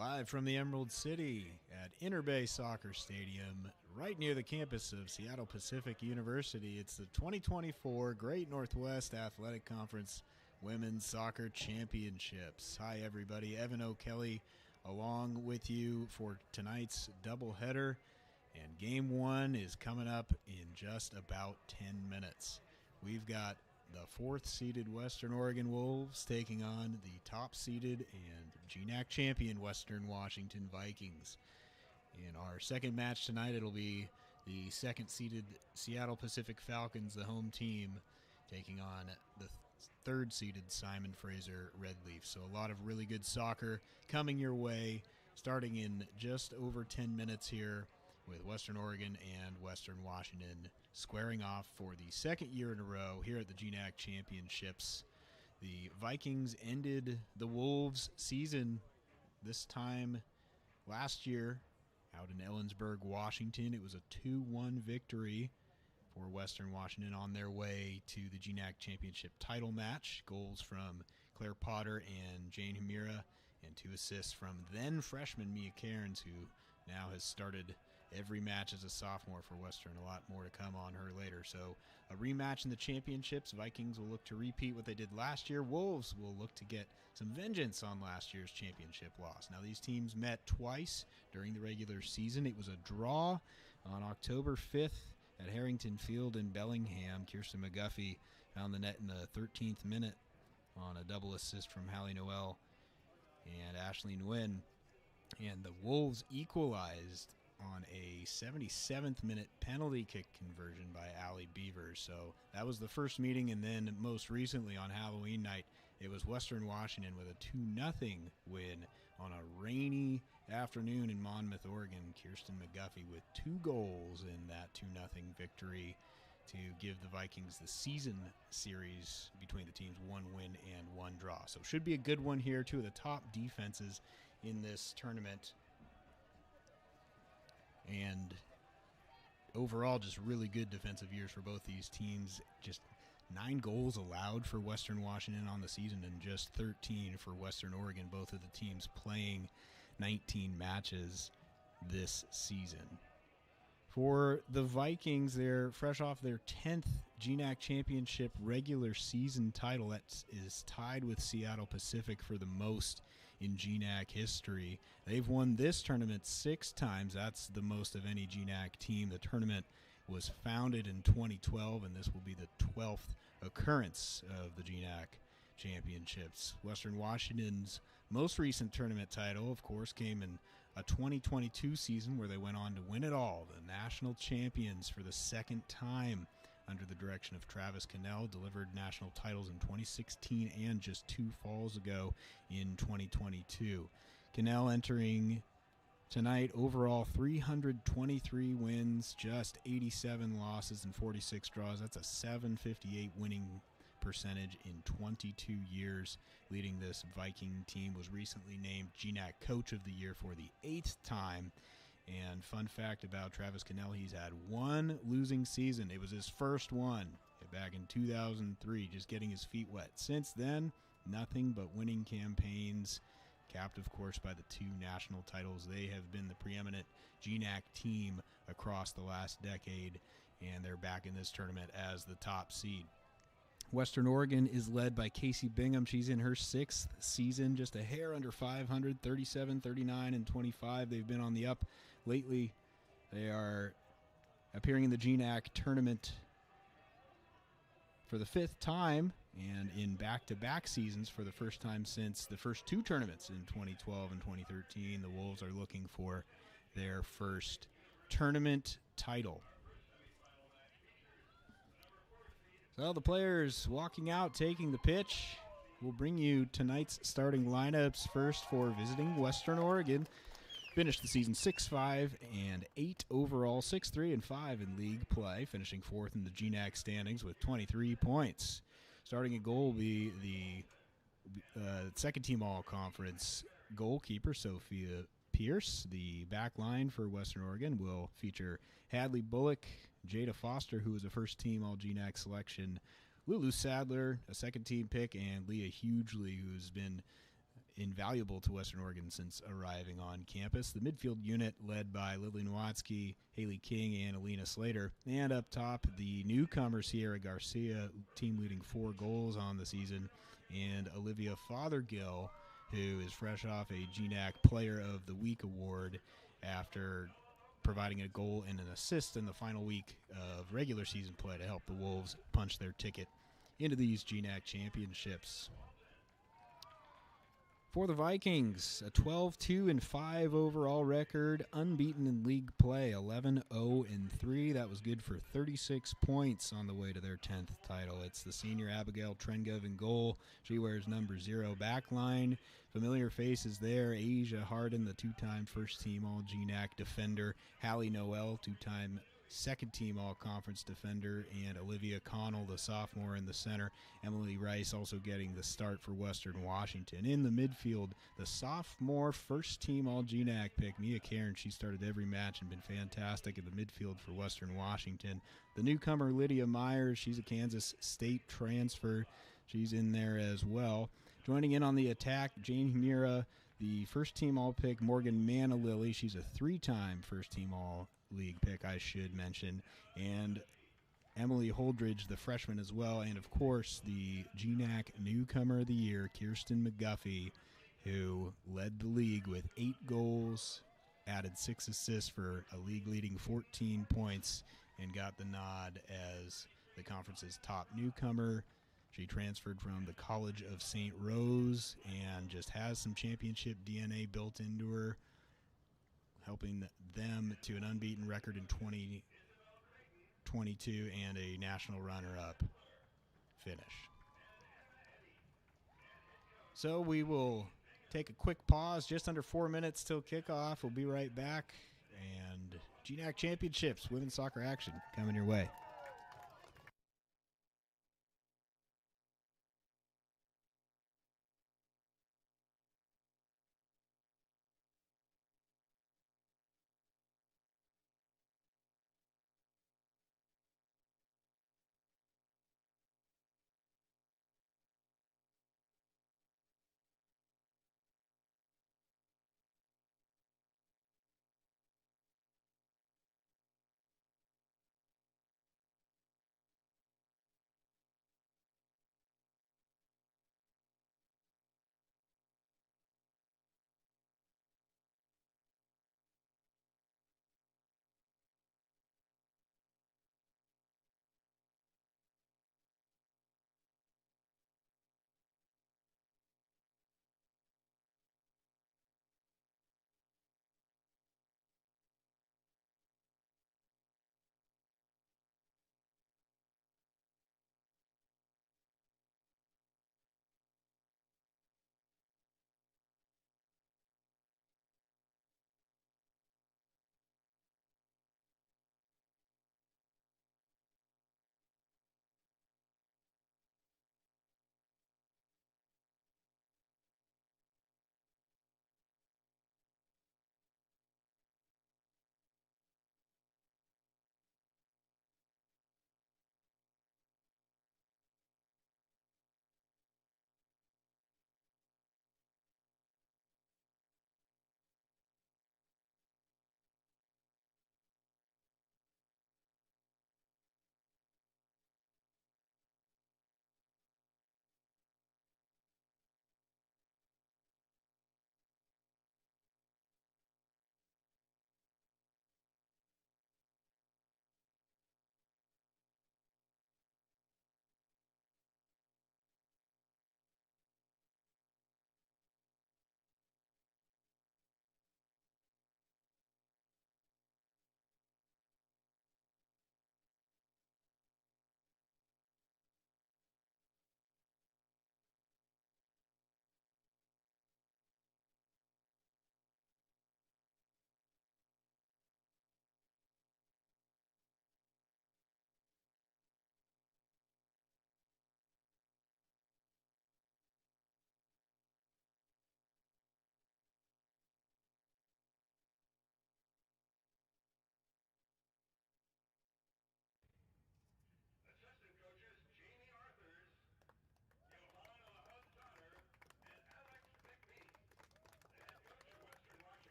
Live from the Emerald City at Interbay Stadium, right near the campus of Seattle Pacific University. It's the 2024 Great Northwest Athletic Conference Women's Soccer Championships. Hi, everybody. Evan O'Kelly along with you for tonight's doubleheader. And Game 1 is coming up in just about 10 minutes. We've got the fourth-seeded Western Oregon Wolves taking on the top-seeded and GNAC champion Western Washington Vikings. In our second match tonight, it'll be the second-seeded Seattle Pacific Falcons, the home team, taking on the third-seeded Simon Fraser Red Leaf. So a lot of really good soccer coming your way, starting in just over 10 minutes here, with Western Oregon and Western Washington squaring off for the second year in a row here at the GNAC Championships. The Vikings ended the Wolves' season this time last year out in Ellensburg, Washington. It was a 2-1 victory for Western Washington on their way to the GNAC Championship title match. Goals from Claire Potter and Jane Hamira, and 2 assists from then freshman Mia Cairns, who now has started every match as a sophomore for Western. A lot more to come on her later. So a rematch in the championships. Vikings will look to repeat what they did last year. Wolves will look to get some vengeance on last year's championship loss. Now, these teams met twice during the regular season. It was a draw on October 5th at Harrington Field in Bellingham. Kirsten McGuffey found the net in the 13th minute on a double assist from Hallie Noel and Ashley Nguyen. And the Wolves equalized on a 77th minute penalty kick conversion by Allie Beavers. So that was the first meeting, and then most recently on Halloween night, it was Western Washington with a 2-0 win on a rainy afternoon in Monmouth, Oregon. Kirsten McGuffey with 2 goals in that 2-0 victory to give the Vikings the season series between the teams, 1 win and 1 draw. So should be a good one here. 2 of the top defenses in this tournament. And overall, just really good defensive years for both these teams. Just 9 goals allowed for Western Washington on the season and just 13 for Western Oregon, both of the teams playing 19 matches this season. For the Vikings, they're fresh off their 10th GNAC Championship regular season title. That is tied with Seattle Pacific for the most in GNAC history. They've won this tournament 6 times. That's the most of any GNAC team. The tournament was founded in 2012, and this will be the 12th occurrence of the GNAC Championships. Western Washington's most recent tournament title, of course, came in a 2022 season where they went on to win it all. The national champions for the second time under the direction of Travis Cannell, delivered national titles in 2016 and just 2 falls ago in 2022. Cannell entering tonight overall 323 wins, just 87 losses and 46 draws. That's a .758 winning percentage in 22 years. Leading this Viking team, was recently named GNAC Coach of the Year for the 8th time. And fun fact about Travis Cannell, he's had 1 losing season. It was his first one back in 2003, just getting his feet wet. Since then, nothing but winning campaigns, capped, of course, by the 2 national titles. They have been the preeminent GNAC team across the last decade, and they're back in this tournament as the top seed. Western Oregon is led by Casey Bingham. She's in her 6th season, just a hair under 500, 37, 39, and 25. They've been on the up lately. They are appearing in the GNAC tournament for the 5th time, and in back-to-back seasons for the first time since the first 2 tournaments in 2012 and 2013. The Wolves are looking for their first tournament title. So the players walking out, taking the pitch. We'll bring you tonight's starting lineups. First for visiting Western Oregon. Finished the season 6-5-8 overall, 6-3-5 in league play, finishing 4th in the GNAC standings with 23 points. Starting at goal will be the second team all-conference goalkeeper, Sophia Pierce. The back line for Western Oregon will feature Hadley Bullock, Jada Foster, who was a first-team All-GNAC selection, Lulu Sadler, a second-team pick, and Leah Hughley, who's been invaluable to Western Oregon since arriving on campus. The midfield unit led by Lily Nowatzki, Haley King, and Alina Slater. And up top, the newcomer Sierra Garcia, team leading 4 goals on the season, and Olivia Fothergill, who is fresh off a GNAC Player of the Week award after providing a goal and an assist in the final week of regular season play to help the Wolves punch their ticket into these GNAC championships. For the Vikings, a 12-2-5 overall record, unbeaten in league play, 11-0-3. That was good for 36 points on the way to their 10th title. It's the senior Abigail Trengov in goal. She wears number 0 backline. Familiar faces there, Asia Harden, the 2-time first-team All-GNAC defender, Hallie Noel, 2-time second-team All-Conference defender, and Olivia Connell, the sophomore in the center. Emily Rice also getting the start for Western Washington. In the midfield, the sophomore first-team All-GNAC pick, Mia Cairn. She started every match and been fantastic in the midfield for Western Washington. The newcomer, Lydia Myers, she's a Kansas State transfer. She's in there as well. Joining in on the attack, Jane Mira, the first-team All-Pick, Morgan Manalilly. She's a 3-time first-team All-League pick, I should mention. And Emily Holdridge, the freshman as well. And, of course, the GNAC Newcomer of the Year, Kirsten McGuffey, who led the league with 8 goals, added 6 assists for a league-leading 14 points, and got the nod as the conference's top newcomer. She transferred from the College of St. Rose and just has some championship DNA built into her, helping them to an unbeaten record in 2022 and a national runner-up finish. So we will take a quick pause, just under 4 minutes till kickoff. We'll be right back, and GNAC Championships, women's soccer action coming your way.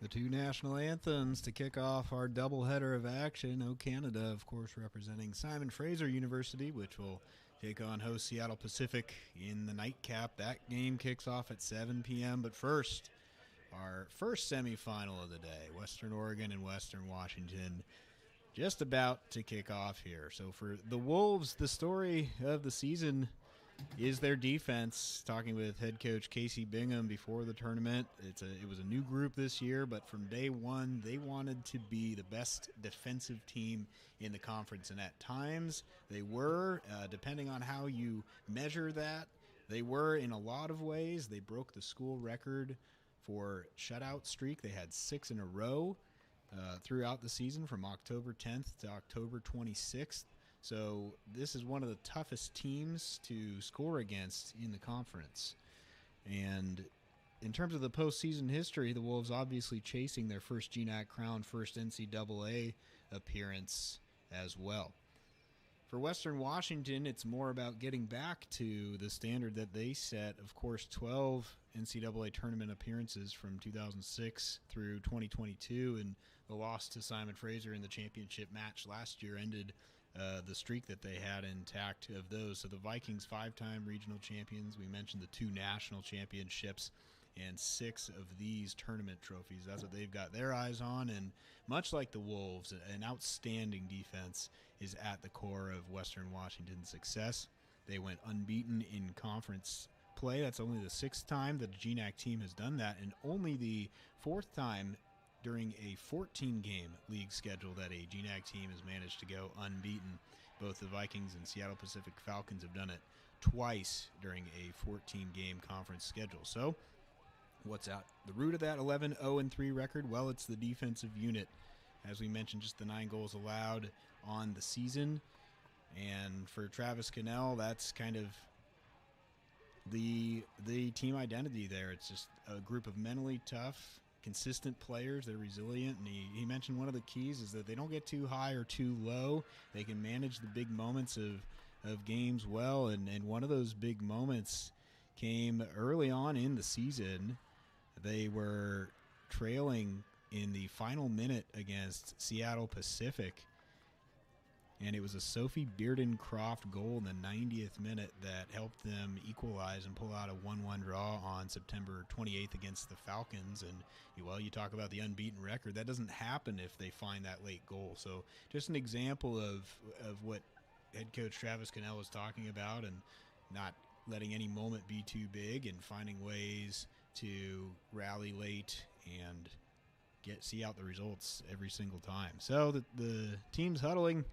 The two national anthems to kick off our doubleheader of action. O Canada, of course, representing Simon Fraser University, which will take on host Seattle Pacific in the nightcap. That game kicks off at 7 p.m. But first, our first semifinal of the day, Western Oregon and Western Washington, just about to kick off here. So for the Wolves, the story of the season is their defense. Talking with head coach Casey Bingham before the tournament, it was a new group this year, but from day one, they wanted to be the best defensive team in the conference, and at times they were, depending on how you measure that, they were in a lot of ways. They broke the school record for shutout streak. They had 6 in a row throughout the season from October 10th to October 26th. So this is one of the toughest teams to score against in the conference. And in terms of the postseason history, the Wolves obviously chasing their first GNAC crown, first NCAA appearance as well. For Western Washington, it's more about getting back to the standard that they set. Of course, 12 NCAA tournament appearances from 2006 through 2022, and the loss to Simon Fraser in the championship match last year ended the streak that they had intact of those. So the Vikings, 5-time regional champions. We mentioned the 2 national championships and 6 of these tournament trophies. That's what they've got their eyes on. And much like the Wolves, an outstanding defense is at the core of Western Washington's success. They went unbeaten in conference play. That's only the 6th time that a GNAC team has done that, and only the 4th time during a 14-game league schedule that a GNAC team has managed to go unbeaten. Both the Vikings and Seattle Pacific Falcons have done it twice during a 14-game conference schedule. So what's at the root of that 11-0-3 record? Well, it's the defensive unit. As we mentioned, just the 9 goals allowed on the season. And for Travis Cannell, that's kind of the team identity there. It's just a group of mentally tough, consistent players. They're resilient, and he mentioned one of the keys is that they don't get too high or too low. They can manage the big moments of games well, and one of those big moments came early on in the season. They were trailing in the final minute against Seattle Pacific, and it was a Sophie Bearden-Croft goal in the 90th minute that helped them equalize and pull out a 1-1 draw on September 28th against the Falcons. And, well, you talk about the unbeaten record. That doesn't happen if they find that late goal. So just an example of what head coach Travis Cannell was talking about, and not letting any moment be too big and finding ways to rally late and see out the results every single time. So the team's huddling.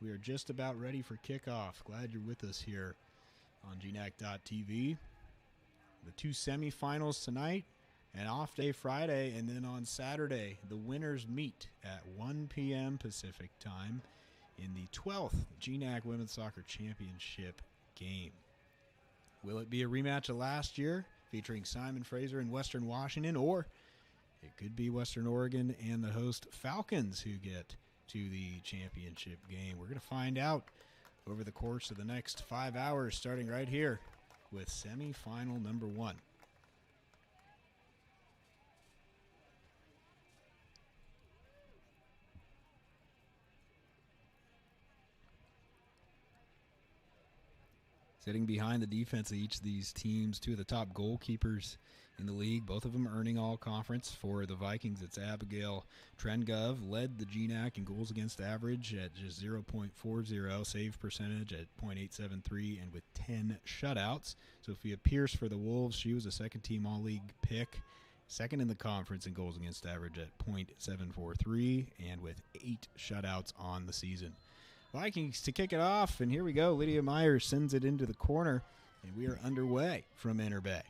We are just about ready for kickoff. Glad you're with us here on GNAC.TV. The 2 semifinals tonight, an off day Friday, and then on Saturday, the winners meet at 1 p.m. Pacific time in the 12th GNAC Women's Soccer Championship game. Will it be a rematch of last year featuring Simon Fraser and Western Washington, or it could be Western Oregon and the host Falcons who get to the championship game? We're going to find out over the course of the next 5 hours, starting right here with semifinal number 1. Sitting behind the defense of each of these teams, 2 of the top goalkeepers in the league, both of them earning all conference. For the Vikings, it's Abigail Trengov, led the GNAC in goals against average at just 0.40, save percentage at .873, and with 10 shutouts. Sophia Pierce for the Wolves, she was a second-team all-league pick, second in the conference in goals against average at .743, and with 8 shutouts on the season. Vikings to kick it off, and here we go. Lydia Myers sends it into the corner, and we are underway from Interbay.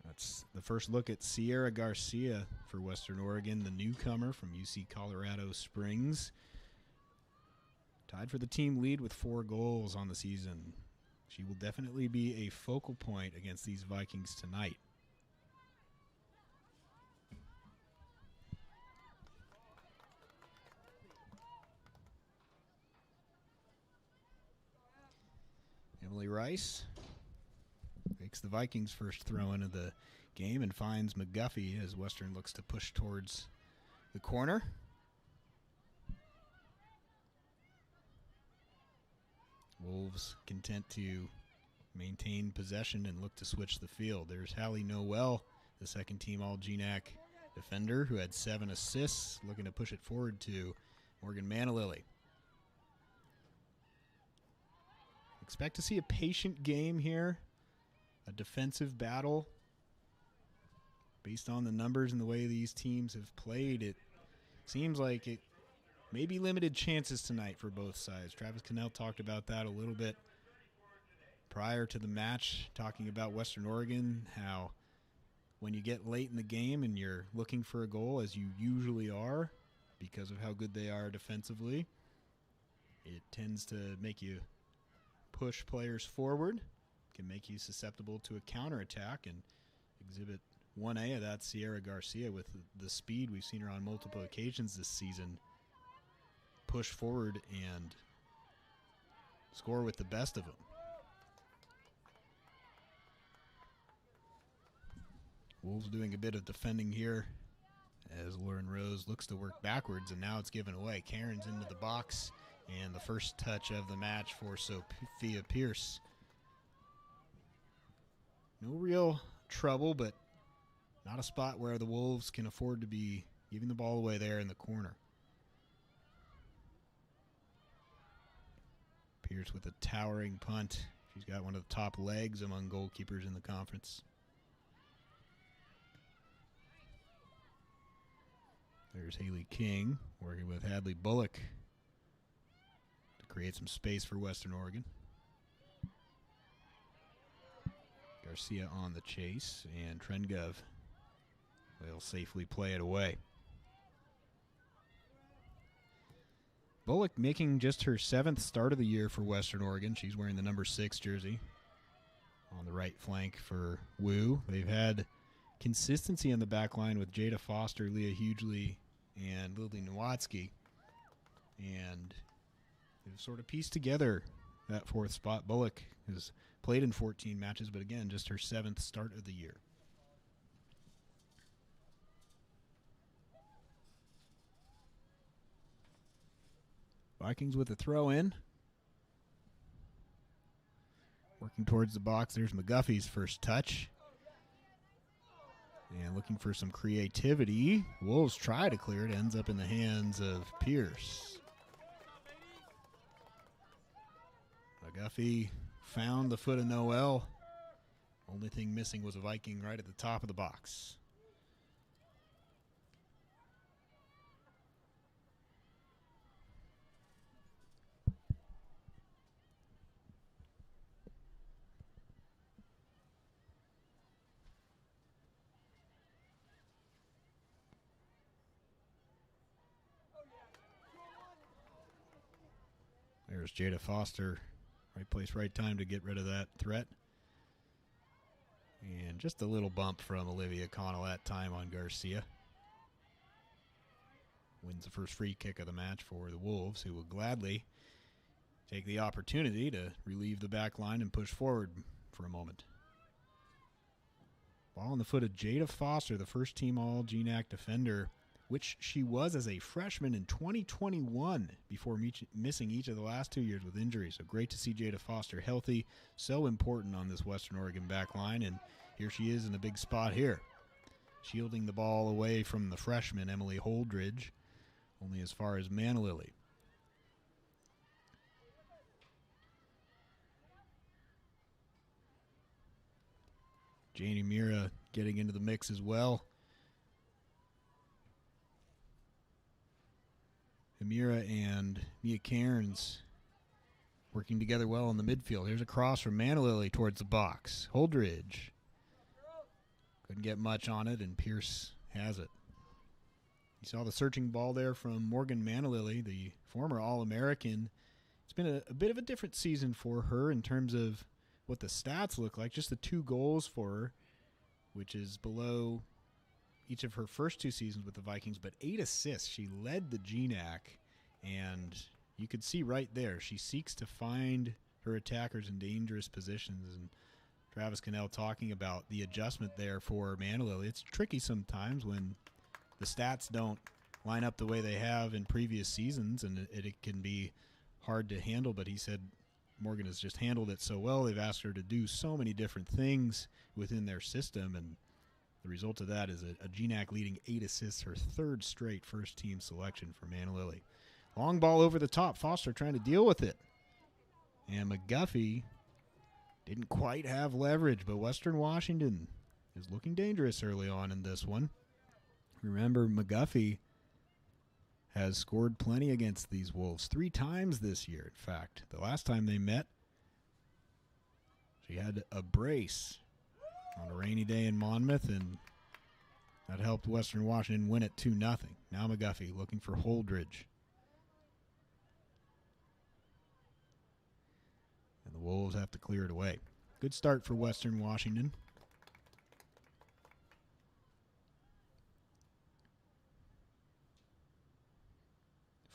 That's the first look at Sierra Garcia for Western Oregon, the newcomer from UC Colorado Springs. Tied for the team lead with 4 goals on the season. She will definitely be a focal point against these Vikings tonight. Emily Rice Takes the Vikings' first throw into the game and finds McGuffey as Western looks to push towards the corner. Wolves content to maintain possession and look to switch the field. There's Hallie Noel, the second-team All-GNAC defender who had 7 assists, looking to push it forward to Morgan Manalili. Expect to see a patient game here, a defensive battle. Based on the numbers and the way these teams have played, it seems like it may be limited chances tonight for both sides. Travis Cannell talked about that a little bit prior to the match, talking about Western Oregon, how when you get late in the game and you're looking for a goal, as you usually are because of how good they are defensively, it tends to make you push players forward, can make you susceptible to a counterattack, and exhibit 1A of that Sierra Garcia with the speed we've seen her on multiple occasions this season push forward and score with the best of them. Wolves doing a bit of defending here as Lauren Rose looks to work backwards, and now it's given away. Cairns into the box, and the first touch of the match for Sophia Pierce. No real trouble, but not a spot where the Wolves can afford to be giving the ball away there in the corner. Pierce with a towering punt. She's got one of the top legs among goalkeepers in the conference. There's Haley King working with Hadley Bullock to create some space for Western Oregon. Garcia on the chase, and Trengov will safely play it away. Bullock making just her 7th start of the year for Western Oregon. She's wearing the number 6 jersey on the right flank for WOU. They've had consistency in the back line with Jada Foster, Leah Hughley, and Lily Nowatzki. And they've sort of pieced together that 4th spot. Bullock has played in 14 matches, but again, just her 7th start of the year. Vikings with a throw in. Working towards the box. There's McGuffey's first touch. And looking for some creativity. Wolves try to clear it. Ends up in the hands of Pierce. McGuffey found the foot of Noel. Only thing missing was a Viking right at the top of the box. There's Jada Foster. Right place, right time to get rid of that threat. And just a little bump from Olivia Connell that time on Garcia. Wins the first free kick of the match for the Wolves, who will gladly take the opportunity to relieve the back line and push forward for a moment. Ball on the foot of Jada Foster, the first team All-GNAC defender, which she was as a freshman in 2021 before missing each of the last 2 years with injuries. So great to see Jada Foster healthy, so important on this Western Oregon back line, and here she is in a big spot here. Shielding the ball away from the freshman, Emily Holdridge, only as far as Manalili. Janie Mira getting into the mix as well. Amira and Mia Cairns working together well in the midfield. Here's a cross from Manalili towards the box. Holdridge couldn't get much on it, and Pierce has it. You saw the searching ball there from Morgan Manalili, the former All-American. It's been a bit of a different season for her in terms of what the stats look like. Just the 2 goals for her, which is below each of her first 2 seasons with the Vikings, but 8 assists. She led the GNAC, and you could see right there, she seeks to find her attackers in dangerous positions and Travis Cannell talking about the adjustment there for Manalili. It's tricky sometimes when the stats don't line up the way they have in previous seasons, and it can be hard to handle, but he said Morgan has just handled it so well. They've asked her to do so many different things within their system, and the result of that is a GNAC leading 8 assists, her 3rd straight first-team selection for Manalili. Long ball over the top. Foster trying to deal with it. And McGuffey didn't quite have leverage, but Western Washington is looking dangerous early on in this one. Remember, McGuffey has scored plenty against these Wolves 3 times this year, in fact. The last time they met, she had a brace on a rainy day in Monmouth, and that helped Western Washington win it 2-0. Now McGuffey looking for Holdridge. And the Wolves have to clear it away. Good start for Western Washington.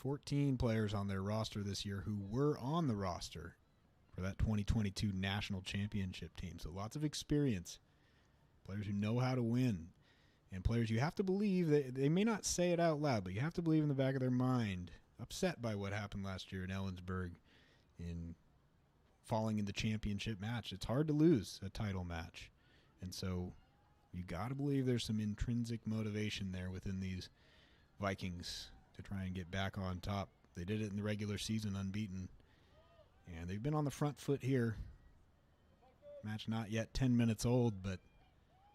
$14 players on their roster this year who were on the roster for that 2022 national championship team. So lots of experience. Players who know how to win. And players you have to believe, that they may not say it out loud, but you have to believe in the back of their mind, upset by what happened last year in Ellensburg in falling in the championship match. It's hard to lose a title match. And so you got to believe there's some intrinsic motivation there within these Vikings to try and get back on top. They did it in the regular season unbeaten, and they've been on the front foot here. Match not yet 10 minutes old, but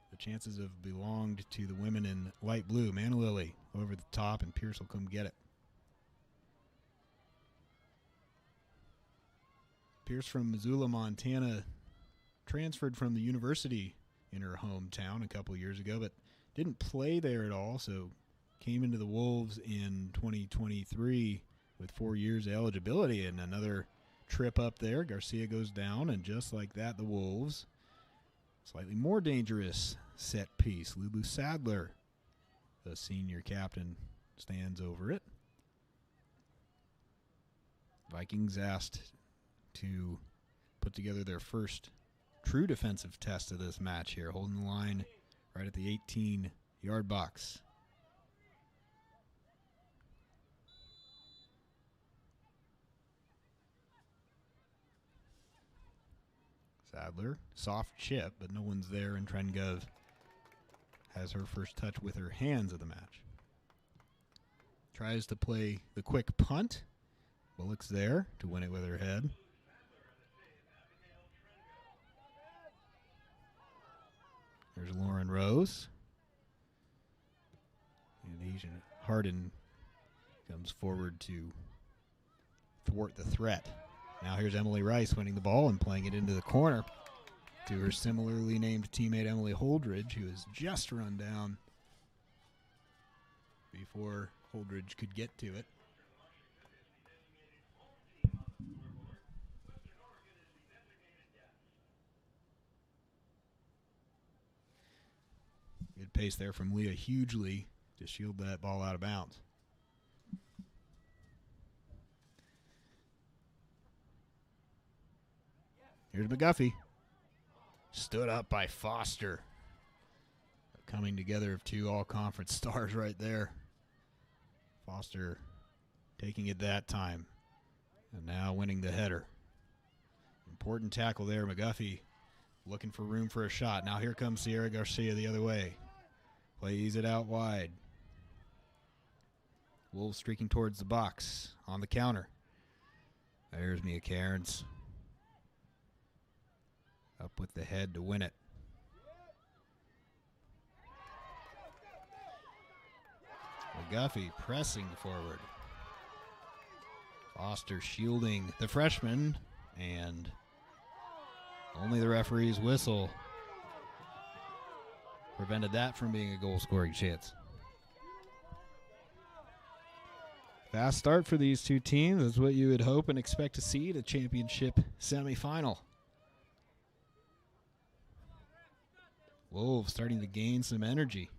the chances have belonged to the women in light blue. Manalili over the top, and Pierce will come get it. Pierce from Missoula, Montana, transferred from the university in her hometown a couple years ago, but didn't play there at all, so came into the Wolves in 2023 with 4 years of eligibility, and another trip up there. Garcia goes down, and just like that, the Wolves, slightly more dangerous set piece. Lulu Sadler, the senior captain, stands over it. Vikings asked to put together their first true defensive test of this match here, holding the line right at the 18-yard box. Sadler, soft chip, but no one's there, and Trengov has her first touch with her hands of the match. Tries to play the quick punt. Bullock's there to win it with her head. There's Lauren Rose. And Asian Harden comes forward to thwart the threat. Now here's Emily Rice winning the ball and playing it into the corner to her similarly named teammate Emily Holdridge, who has just run down before Holdridge could get to it. Good pace there from Leah Hughley to shield that ball out of bounds. Here's McGuffey. Stood up by Foster. A coming together of 2 all-conference stars right there. Foster taking it that time. And now winning the header. Important tackle there. McGuffey looking for room for a shot. Now here comes Sierra Garcia the other way. Plays it out wide. Wolves streaking towards the box on the counter. There's Mia Cairns. Up with the head to win it. McGuffey pressing forward. Foster shielding the freshman, and only the referee's whistle prevented that from being a goal-scoring chance. Fast start for these two teams. That's what you would hope and expect to see at a championship semifinal. Wolves starting to gain some energy.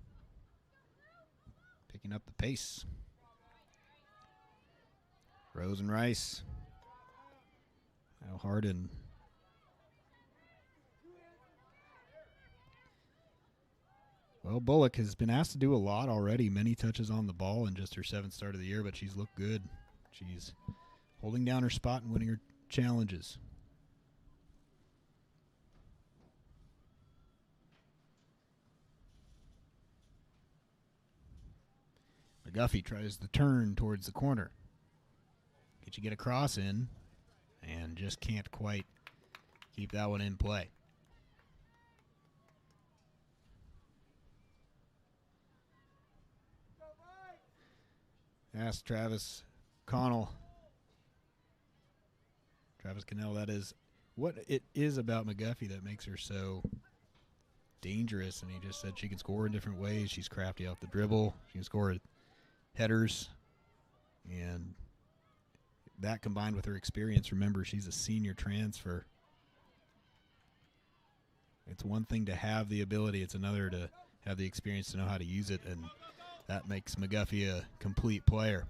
Picking up the pace. Rose and Rice. Now Harden. Well, Bullock has been asked to do a lot already, many touches on the ball in just her 7th start of the year, but she's looked good. She's holding down her spot and winning her challenges. McGuffey tries the turn towards the corner. Can she get a cross in? And just can't quite keep that one in play. Ask Travis Connell. Travis Cannell, that is what it is about McGuffey that makes her so dangerous. And he just said she can score in different ways. She's crafty off the dribble. She can score headers. And that combined with her experience, remember, she's a senior transfer. It's one thing to have the ability. It's another to have the experience to know how to use it. And that makes McGuffey a complete player.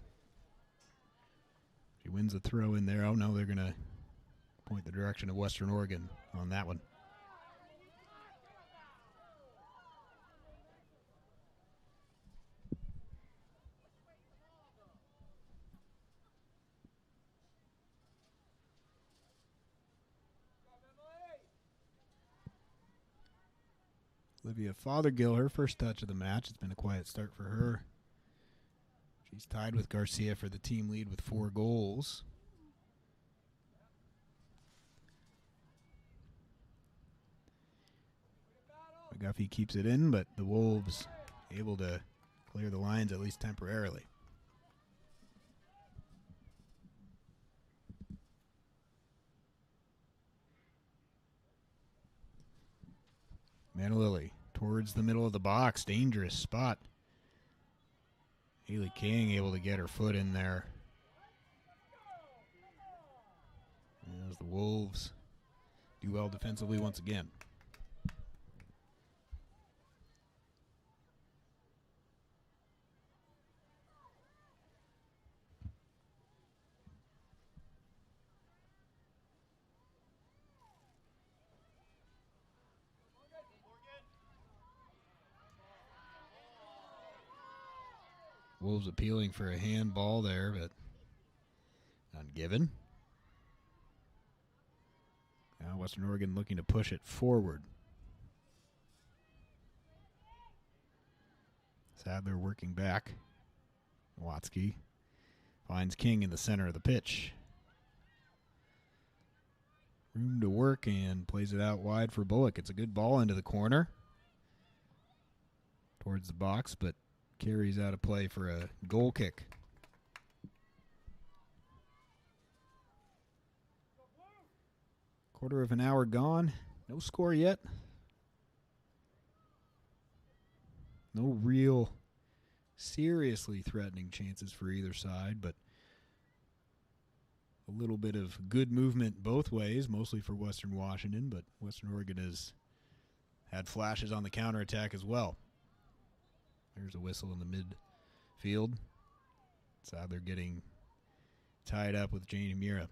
She wins the throw in there. Oh, no, they're going to point the direction of Western Oregon on that one. Olivia Fothergill, her first touch of the match. It's been a quiet start for her. She's tied with Garcia for the team lead with 4 goals. McGuffey keeps it in, but the Wolves able to clear the lines at least temporarily. Manalili towards the middle of the box. Dangerous spot. Haley King able to get her foot in there. As the Wolves do well defensively once again. Wolves appealing for a handball there, but ungiven. Now Western Oregon looking to push it forward. Sadler working back. Watsky finds King in the center of the pitch. Room to work and plays it out wide for Bullock. It's a good ball into the corner. Towards the box, but carries out of play for a goal kick. Quarter of an hour gone. No score yet. No real seriously threatening chances for either side, but a little bit of good movement both ways, mostly for Western Washington, but Western Oregon has had flashes on the counterattack as well. There's a whistle in the midfield. Sadler getting tied up with Janie Mira.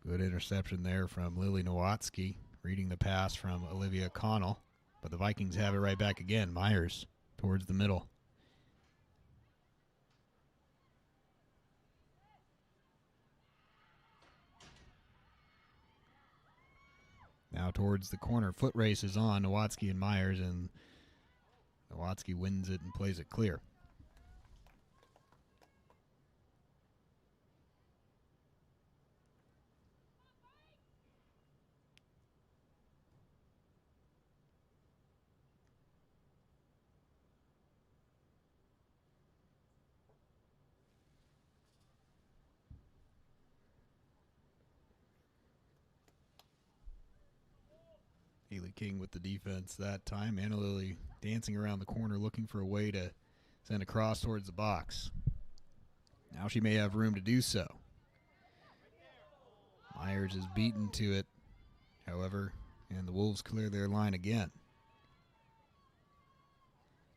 Good interception there from Lily Nowatsky, reading the pass from Olivia Connell. But the Vikings have it right back again. Myers towards the middle. Now towards the corner. Foot race is on. Nowatsky and Myers, and Nowatsky wins it and plays it clear. Haley King with the defense that time. Anna Lily dancing around the corner looking for a way to send a cross towards the box. Now she may have room to do so. Myers is beaten to it, however, and the Wolves clear their line again.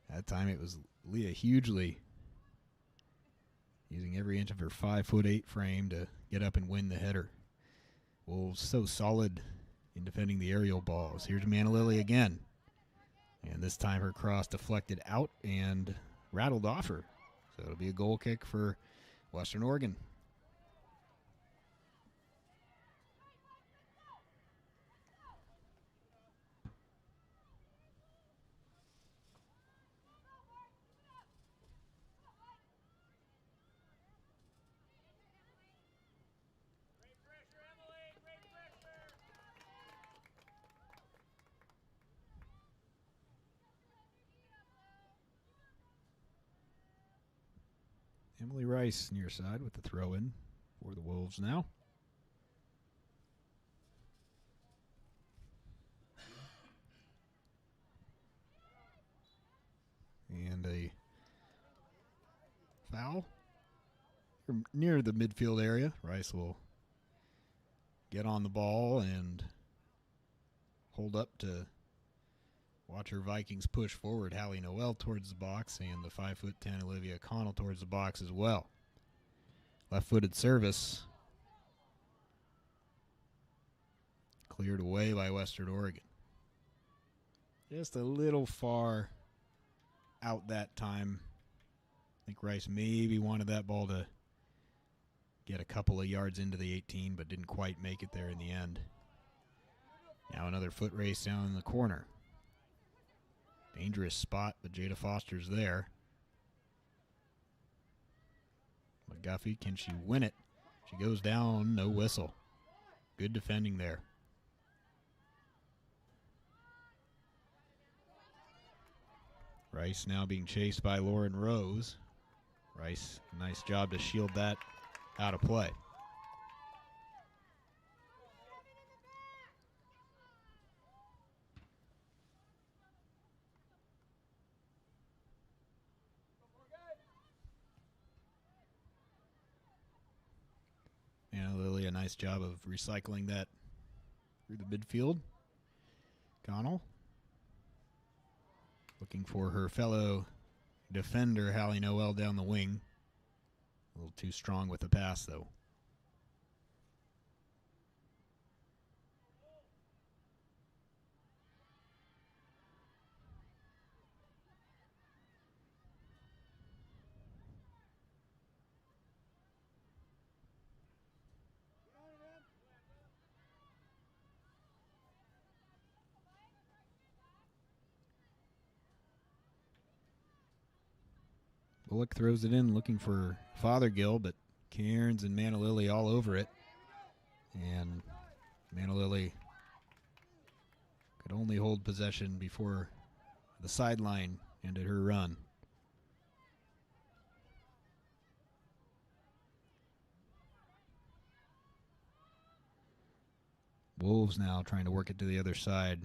That time it was Leah Hughley using every inch of her 5'8" frame to get up and win the header. Wolves so solid in defending the aerial balls. Here's Manalili again. And this time her cross deflected out and rattled off her. So it'll be a goal kick for Western Oregon. Emily Rice near side with the throw in for the Wolves now. And a foul near the midfield area. Rice will get on the ball and hold up to watch her Vikings push forward. Hallie Noel towards the box and the 5'10" Olivia Connell towards the box as well. Left-footed service cleared away by Western Oregon. Just a little far out that time. I think Rice maybe wanted that ball to get a couple of yards into the 18, but didn't quite make it there in the end. Now another foot race down in the corner. Dangerous spot, but Jada Foster's there. McGuffey, can she win it? She goes down, no whistle. Good defending there. Rice now being chased by Lauren Rose. Rice, nice job to shield that out of play. And Lily, a nice job of recycling that through the midfield. Connell looking for her fellow defender, Hallie Noel, down the wing. A little too strong with the pass, though. Bullock throws it in looking for Fothergill, but Cairns and Manalili all over it. And Manalili could only hold possession before the sideline ended her run. Wolves now trying to work it to the other side.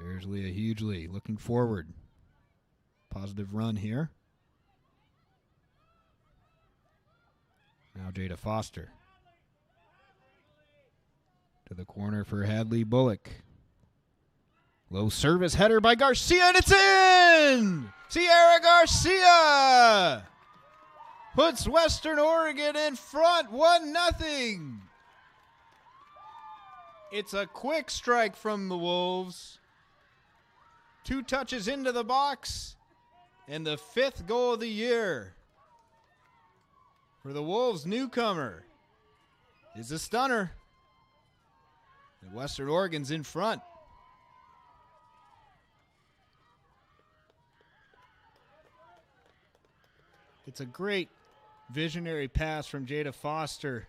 There's Leah Hughley looking forward. Positive run here. Now Jada Foster. To the corner for Hadley Bullock. Low service header by Garcia, and it's in! Sierra Garcia puts Western Oregon in front, 1-0. It's a quick strike from the Wolves. 2 touches into the box, and the 5th goal of the year for the Wolves newcomer is a stunner. And Western Oregon's in front. It's a great visionary pass from Jada Foster.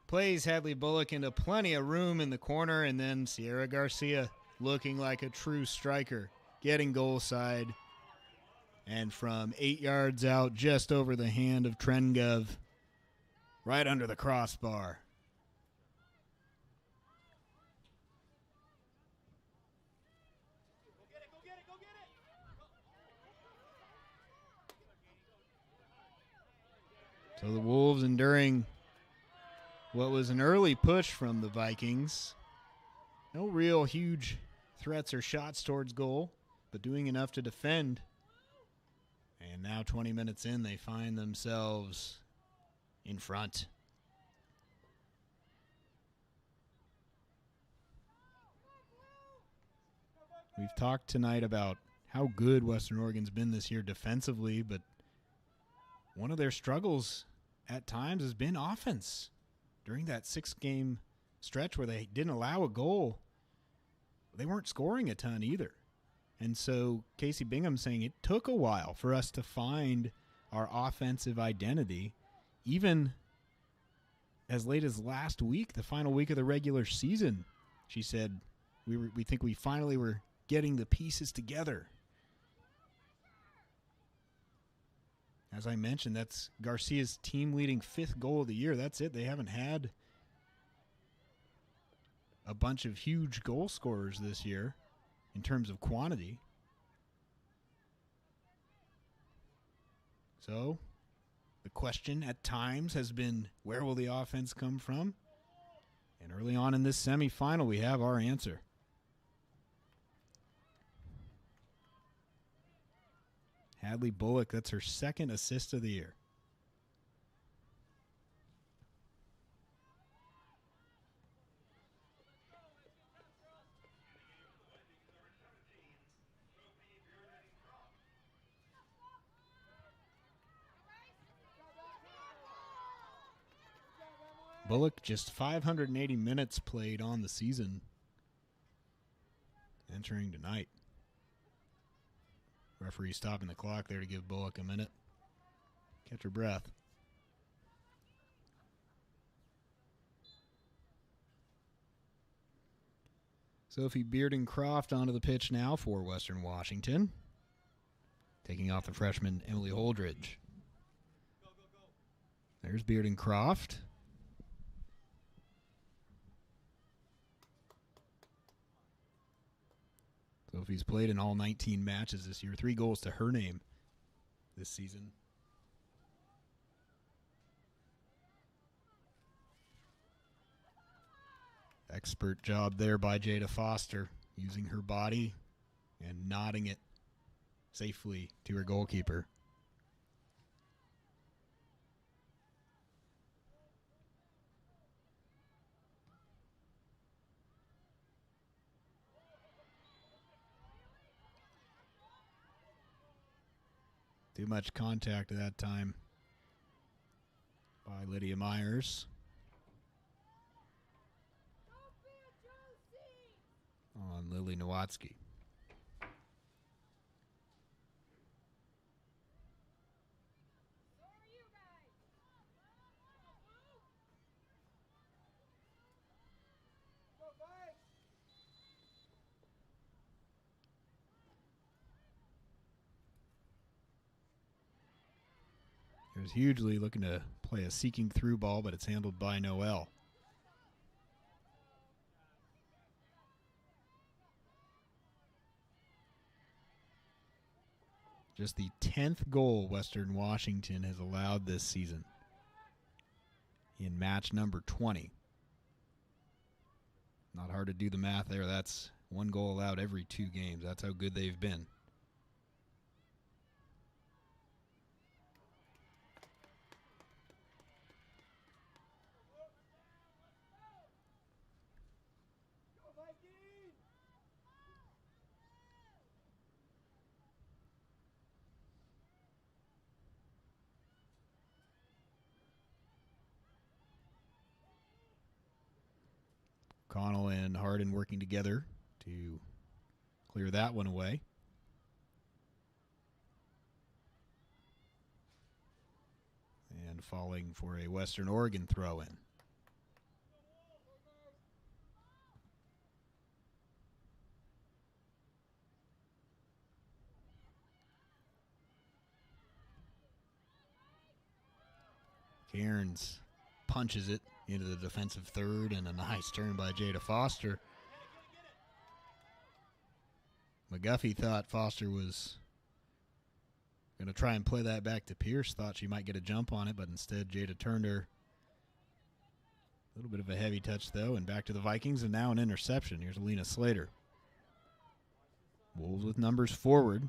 Plays Hadley Bullock into plenty of room in the corner, and then Sierra Garcia looking like a true striker, getting goal side. And from 8 yards out, just over the hand of Trengov, right under the crossbar. So the Wolves enduring what was an early push from the Vikings. No real huge threats or shots towards goal, but but doing enough to defend. And now 20 minutes in, they find themselves in front. We've talked tonight about how good Western Oregon's been this year defensively, but one of their struggles at times has been offense. During that 6-game stretch where they didn't allow a goal, they weren't scoring a ton either. And so Casey Bingham's saying it took a while for us to find our offensive identity, even as late as last week, the final week of the regular season. She said, we think we finally were getting the pieces together. As I mentioned, that's Garcia's team-leading 5th goal of the year. That's it. They haven't had a bunch of huge goal scorers this year in terms of quantity. So the question at times has been, where will the offense come from? And early on in this semifinal, we have our answer. Hadley Bullock, that's her 2nd assist of the year. Bullock, just 580 minutes played on the season, entering tonight. Referee stopping the clock there to give Bullock a minute. Catch her breath. Sophie Bearden-Croft onto the pitch now for Western Washington, taking off the freshman Emily Holdridge. There's Bearden-Croft. Sophie's played in all 19 matches this year. 3 goals to her name this season. Expert job there by Jada Foster, using her body and nodding it safely to her goalkeeper. Too much contact at that time by Lydia Myers. On Lily Nowatzki. There's Hughley looking to play a seeking through ball, but it's handled by Noel. Just the 10th goal Western Washington has allowed this season in match number 20. Not hard to do the math there. That's 1 goal allowed every 2 games. That's how good they've been. Connell and Hardin working together to clear that one away. And falling for a Western Oregon throw-in. Cairns punches it into the defensive third, and a nice turn by Jada Foster. McGuffey thought Foster was going to try and play that back to Pierce, thought she might get a jump on it, but instead Jada turned her. A little bit of a heavy touch, though, and back to the Vikings, and now an interception. Here's Alina Slater. Wolves with numbers forward.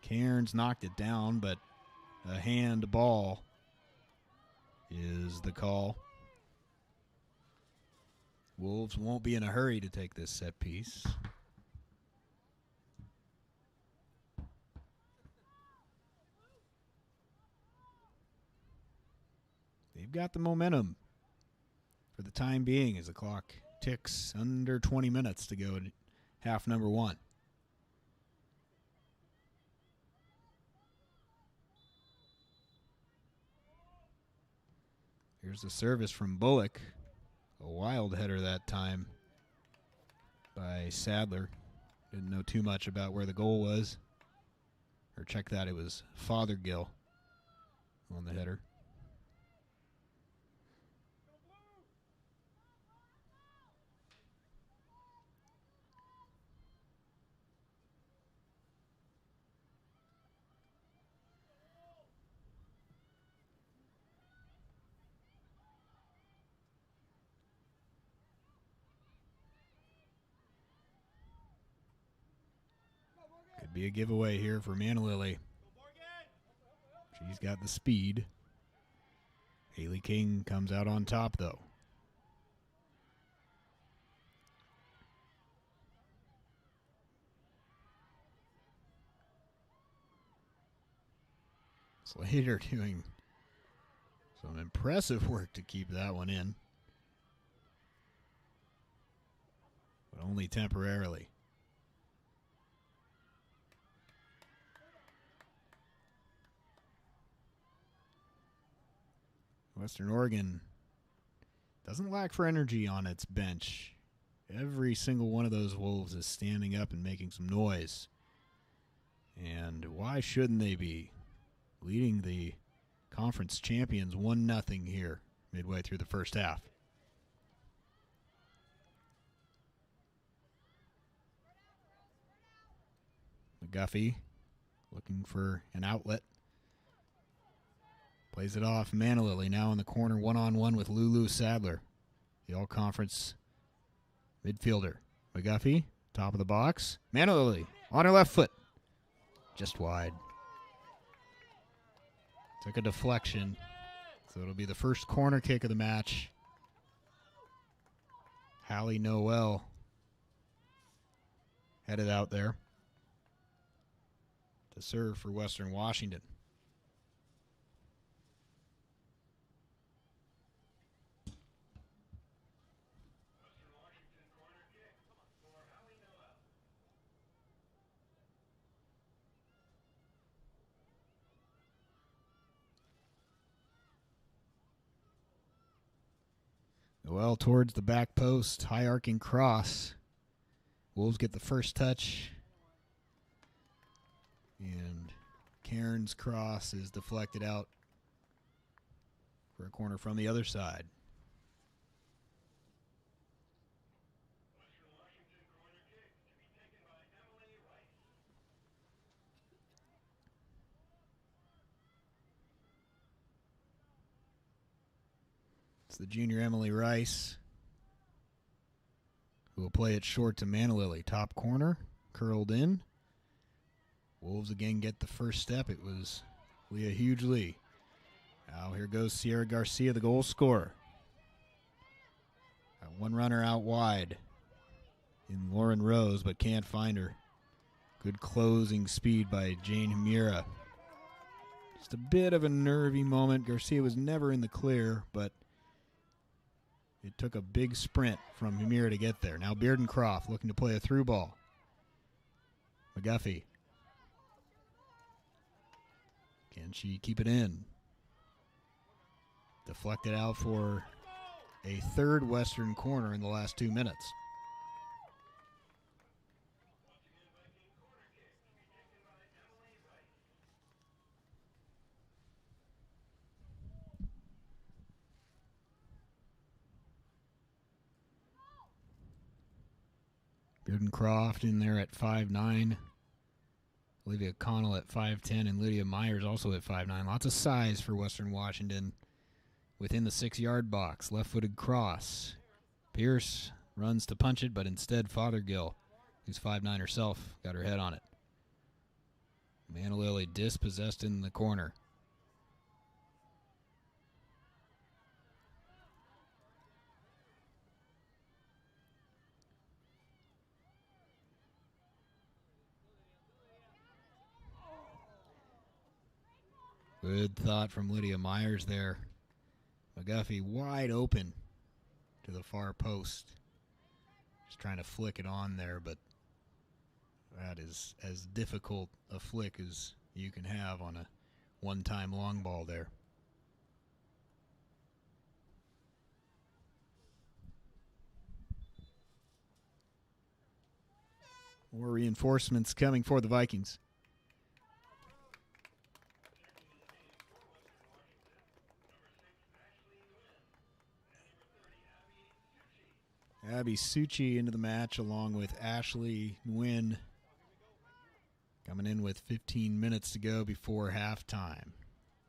Cairns knocked it down, but a hand ball is the call. Wolves won't be in a hurry to take this set piece. They've got the momentum for the time being as the clock ticks under 20 minutes to go in half number one. Here's the service from Bullock. A wild header that time by Sadler. Didn't know too much about where the goal was. Or check that, it was Fothergill on the header. Could be a giveaway here for Manalili. She's got the speed. Haley King comes out on top, though. Slater doing some impressive work to keep that one in, but only temporarily. Western Oregon doesn't lack for energy on its bench. Every single one of those Wolves is standing up and making some noise. And why shouldn't they be? Leading the conference champions 1-0 here midway through the first half. McGuffey looking for an outlet. Plays it off. Manalili now in the corner, one-on-one with Lulu Sadler, the all-conference midfielder. McGuffey, top of the box. Manalili on her left foot. Just wide. Took a deflection, so it'll be the first corner kick of the match. Hallie Noel headed out there to serve for Western Washington. Well, towards the back post, high arcing cross. Wolves get the first touch. And Cairns' cross is deflected out for a corner from the other side. The junior Emily Rice, who will play it short to Manalili. Top corner, curled in. Wolves again get the first step. It was Leah Hughley. Now here goes Sierra Garcia, the goal scorer. Got one runner out wide in Lauren Rose, but can't find her. Good closing speed by Jane Himura. Just a bit of a nervy moment. Garcia was never in the clear, but it took a big sprint from Himura to get there. Now Beardencroft looking to play a through ball. McGuffey. Can she keep it in? Deflected out for a third Western corner in the last 2 minutes. Beardencroft in there at 5'9". Olivia Connell at 5'10", and Lydia Myers also at 5'9". Lots of size for Western Washington within the 6-yard box. Left-footed cross. Pierce runs to punch it, but instead Fothergill who's 5'9" herself, got her head on it. Manalili dispossessed in the corner. Good thought from Lydia Myers there. McGuffey wide open to the far post. Just trying to flick it on there, but that is as difficult a flick as you can have on a one-time long ball there. More reinforcements coming for the Vikings. Abby Suchi into the match along with Ashley Nguyen, coming in with 15 minutes to go before halftime.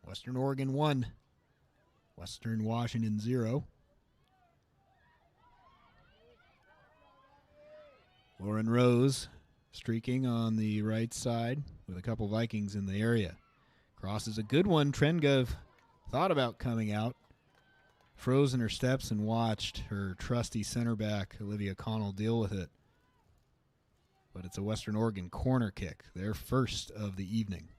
Western Oregon 1, Western Washington 0. Lauren Rose streaking on the right side with a couple Vikings in the area. Cross is a good one. Trengove thought about coming out. Froze in her steps and watched her trusty center back, Olivia Connell, deal with it. But it's a Western Oregon corner kick, their first of the evening.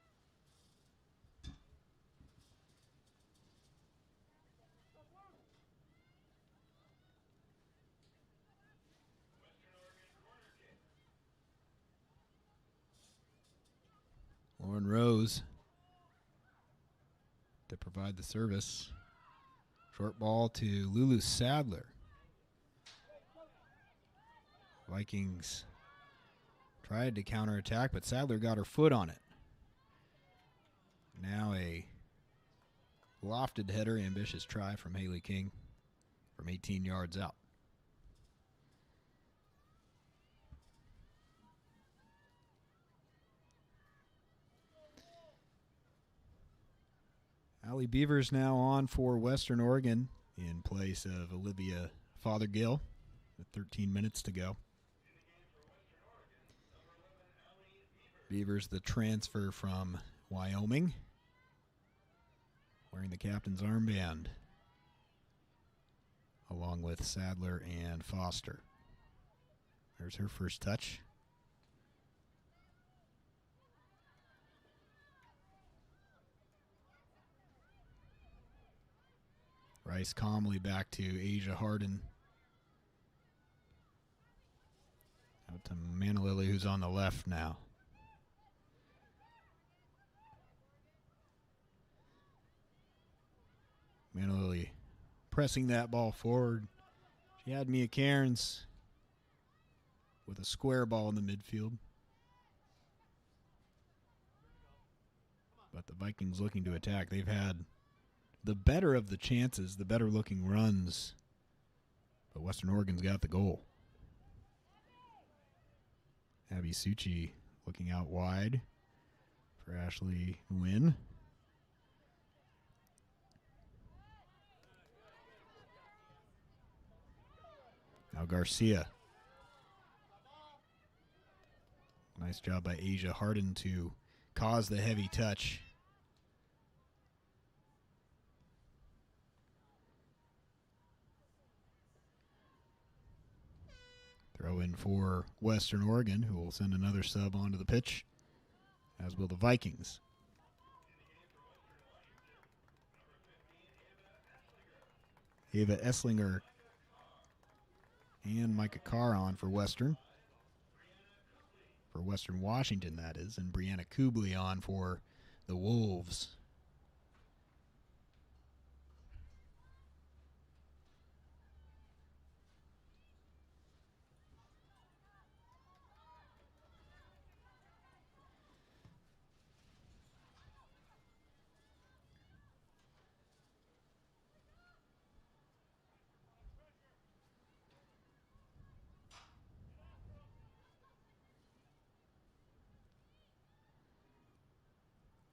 Lauren Rose to provide the service. Short ball to Lulu Sadler. Vikings tried to counterattack, but Sadler got her foot on it. Now a lofted header, ambitious try from Haley King from 18 yards out. Allie Beavers now on for Western Oregon in place of Olivia Fothergill with 13 minutes to go. Beavers, the transfer from Wyoming, wearing the captain's armband, along with Sadler and Foster. There's her first touch. Rice calmly back to Asia Harden. Out to Manalili, who's on the left now. Manalili pressing that ball forward. She had Mia Cairns with a square ball in the midfield. But the Vikings looking to attack. They've had the better of the chances, the better looking runs. But Western Oregon's got the goal. Abby Suchi looking out wide for Ashley Nguyen. Now Garcia. Nice job by Asia Harden to cause the heavy touch. Throw in for Western Oregon, who will send another sub onto the pitch, as will the Vikings. Ava Esslinger and Micah Carr on for Western. For Western Washington, that is, and Brianna Kubley on for the Wolves.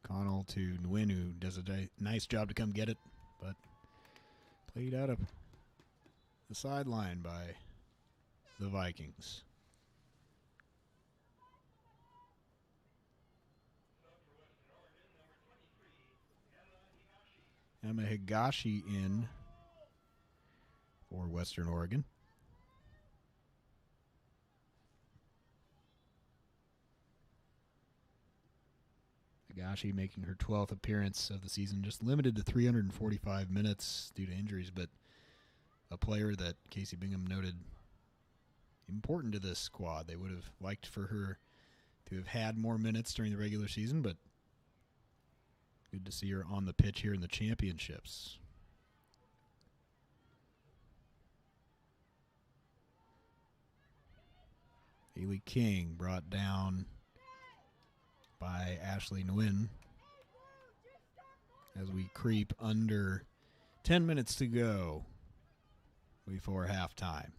Connell to Nguyen, who does a nice job to come get it, but played out of the sideline by the Vikings. Emma Higashi in for Western Oregon. Higashi making her 12th appearance of the season, just limited to 345 minutes due to injuries, but a player that Casey Bingham noted important to this squad. They would have liked for her to have had more minutes during the regular season, but good to see her on the pitch here in the championships. Haley King brought down by Ashley Nguyen as we creep under 10 minutes to go before halftime.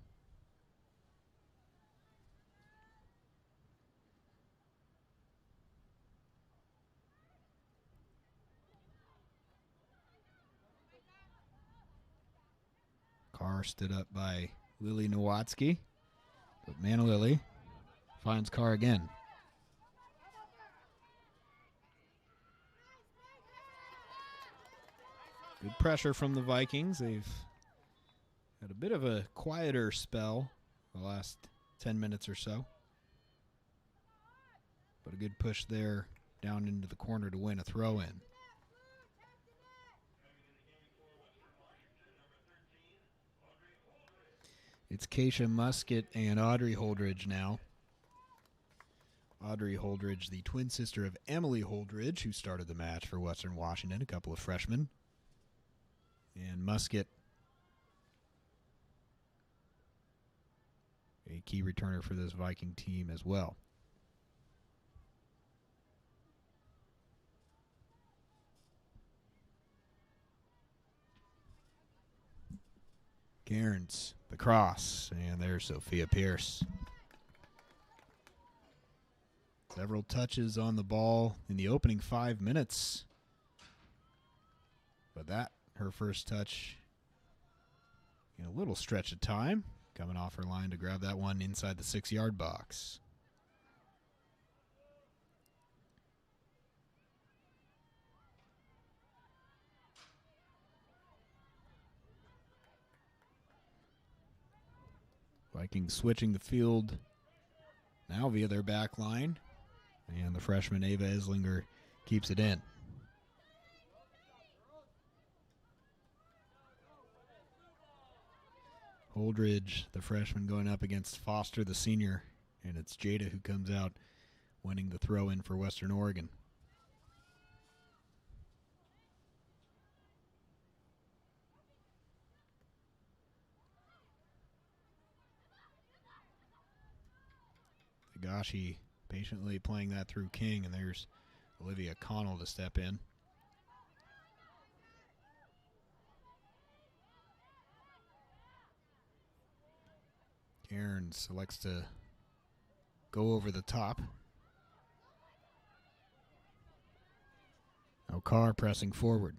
Carr stood up by Lily Nowatzki, but Manalili finds Carr again. Good pressure from the Vikings. They've had a bit of a quieter spell the last 10 minutes or so. But a good push there down into the corner to win a throw-in. It's Keisha Musket and Audrey Holdridge now. Audrey Holdridge, the twin sister of Emily Holdridge, who started the match for Western Washington, a couple of freshmen. And Musket, a key returner for this Viking team as well. Cairns, the cross, and there's Sophia Pierce. Several touches on the ball in the opening 5 minutes. But that, her first touch in a little stretch of time, coming off her line to grab that one inside the 6-yard box. Vikings switching the field now via their back line. And the freshman Ava Eslinger keeps it in. Holdridge, the freshman, going up against Foster, the senior. And it's Jada who comes out winning the throw-in for Western Oregon. Higashi patiently playing that through King, and there's Olivia Connell to step in. Cairns selects to go over the top. Now Carr pressing forward.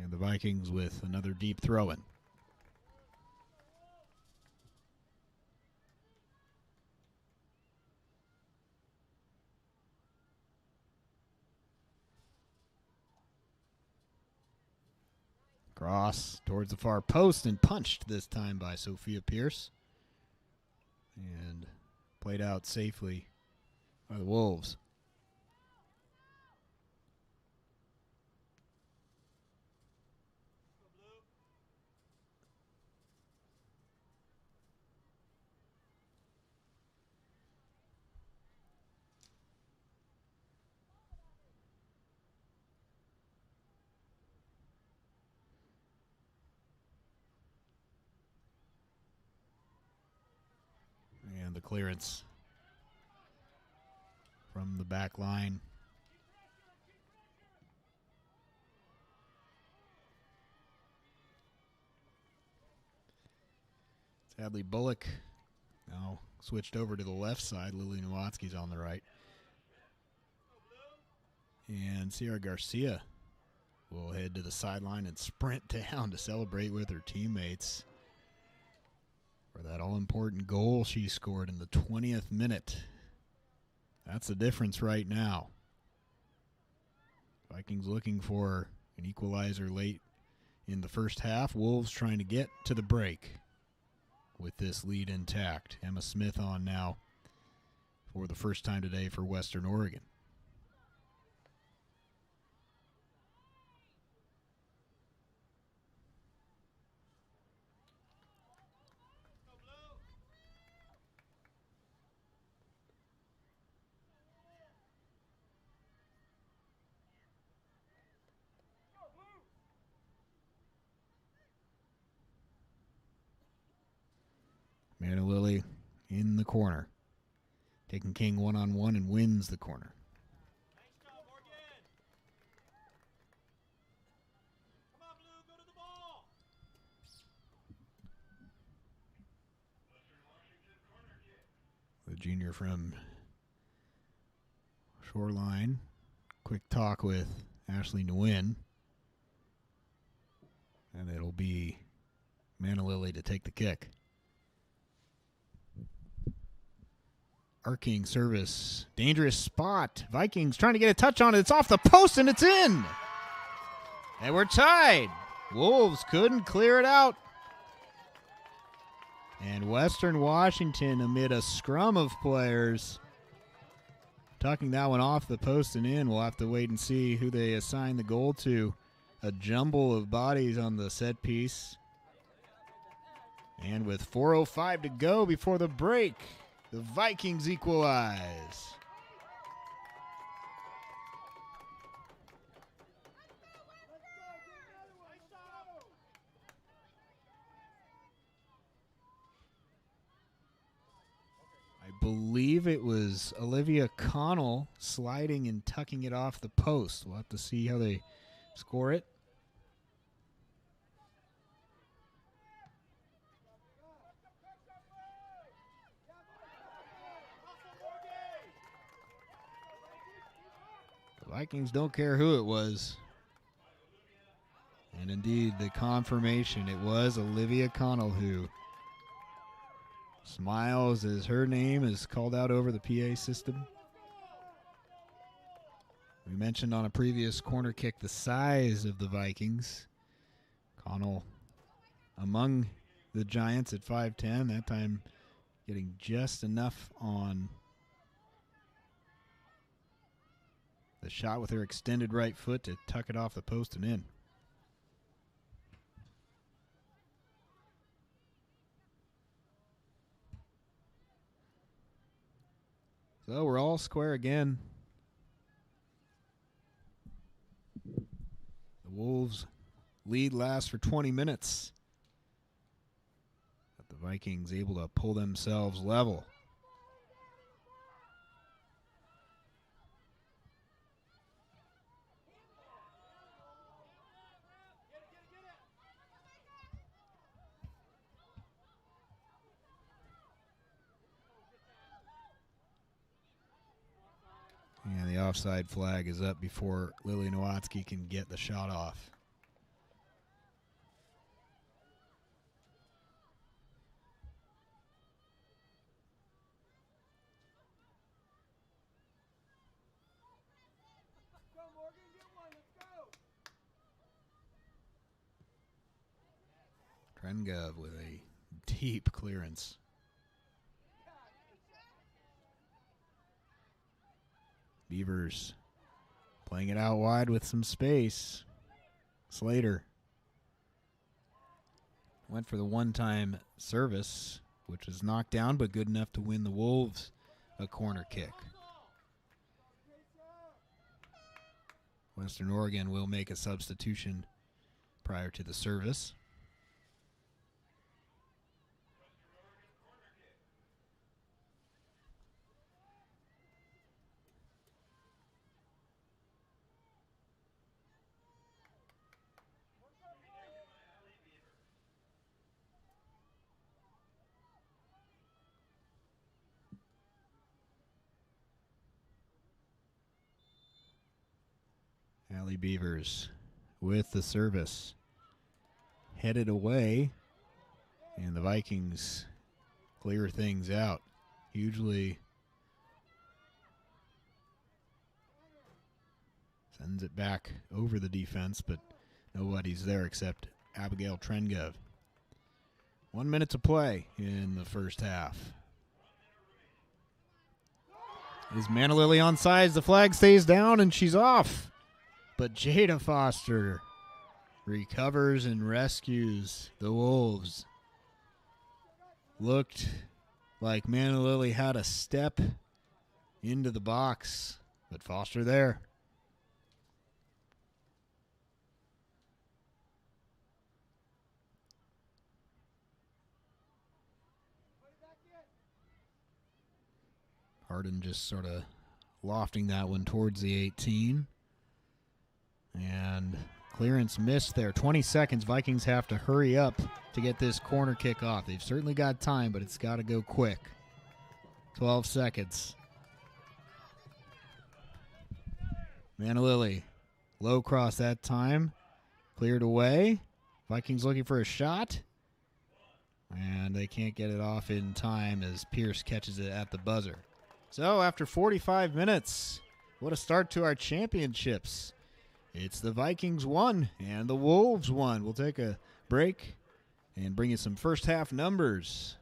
And the Vikings with another deep throw-in. Cross towards the far post and punched this time by Sophia Pierce. And played out safely by the Wolves. And the clearance from the back line. Sadly, Bullock now switched over to the left side. Lily Nowatzki's on the right. And Sierra Garcia will head to the sideline and sprint down to celebrate with her teammates for that all-important goal she scored in the 20th minute. That's the difference right now. Vikings looking for an equalizer late in the first half. Wolves trying to get to the break with this lead intact. Emma Smith on now for the first time today for Western Oregon. Mary Lily in the corner, taking King one-on-one and wins the corner. Nice job, Morgan. Come on, Blue, go to the ball. The junior from Shoreline. Quick talk with Ashley Nguyen. And it'll be Manalili to take the kick. Arcing service. Dangerous spot. Vikings trying to get a touch on it. It's off the post and it's in. And we're tied. Wolves couldn't clear it out. And Western Washington, amid a scrum of players, tucking that one off the post and in. We'll have to wait and see who they assign the goal to. A jumble of bodies on the set piece. And with 4:05 to go before the break, the Vikings equalize. I believe it was Olivia Connell sliding and tucking it off the post. We'll have to see how they score it. The Vikings don't care who it was. And indeed, the confirmation, it was Olivia Connell who smiles as her name is called out over the PA system. We mentioned on a previous corner kick the size of the Vikings. Connell among the Giants at 5'10", that time getting just enough on the shot with her extended right foot to tuck it off the post and in. So we're all square again. The Wolves lead lasts for 20 minutes. But the Vikings able to pull themselves level. And the offside flag is up before Lily Nowatzki can get the shot off. Go, Morgan, get one, let's go. Trengov with a deep clearance. Beavers playing it out wide with some space. Slater went for the one-time service, which was knocked down, but good enough to win the Wolves a corner kick. Western Oregon will make a substitution prior to the service. Allie Beavers with the service. Headed away, and the Vikings clear things out. Hugely Sends it back over the defense, but nobody's there except Abigail Trengov. 1 minute to play in the first half. Is Manalili onside? The flag stays down and she's off. But Jada Foster recovers and rescues the Wolves. Looked like Manalili had a step into the box, but Foster there. Harden just sort of lofting that one towards the 18. And clearance missed there. 20 seconds. Vikings have to hurry up to get this corner kick off. They've certainly got time, but it's got to go quick. 12 seconds. Manalili, low cross that time. Cleared away. Vikings looking for a shot. And they can't get it off in time as Pierce catches it at the buzzer. So after 45 minutes, what a start to our championships. It's the Vikings won and the Wolves won. We'll take a break and bring you some first half numbers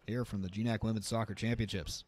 here from the GNAC Women's Soccer Championships.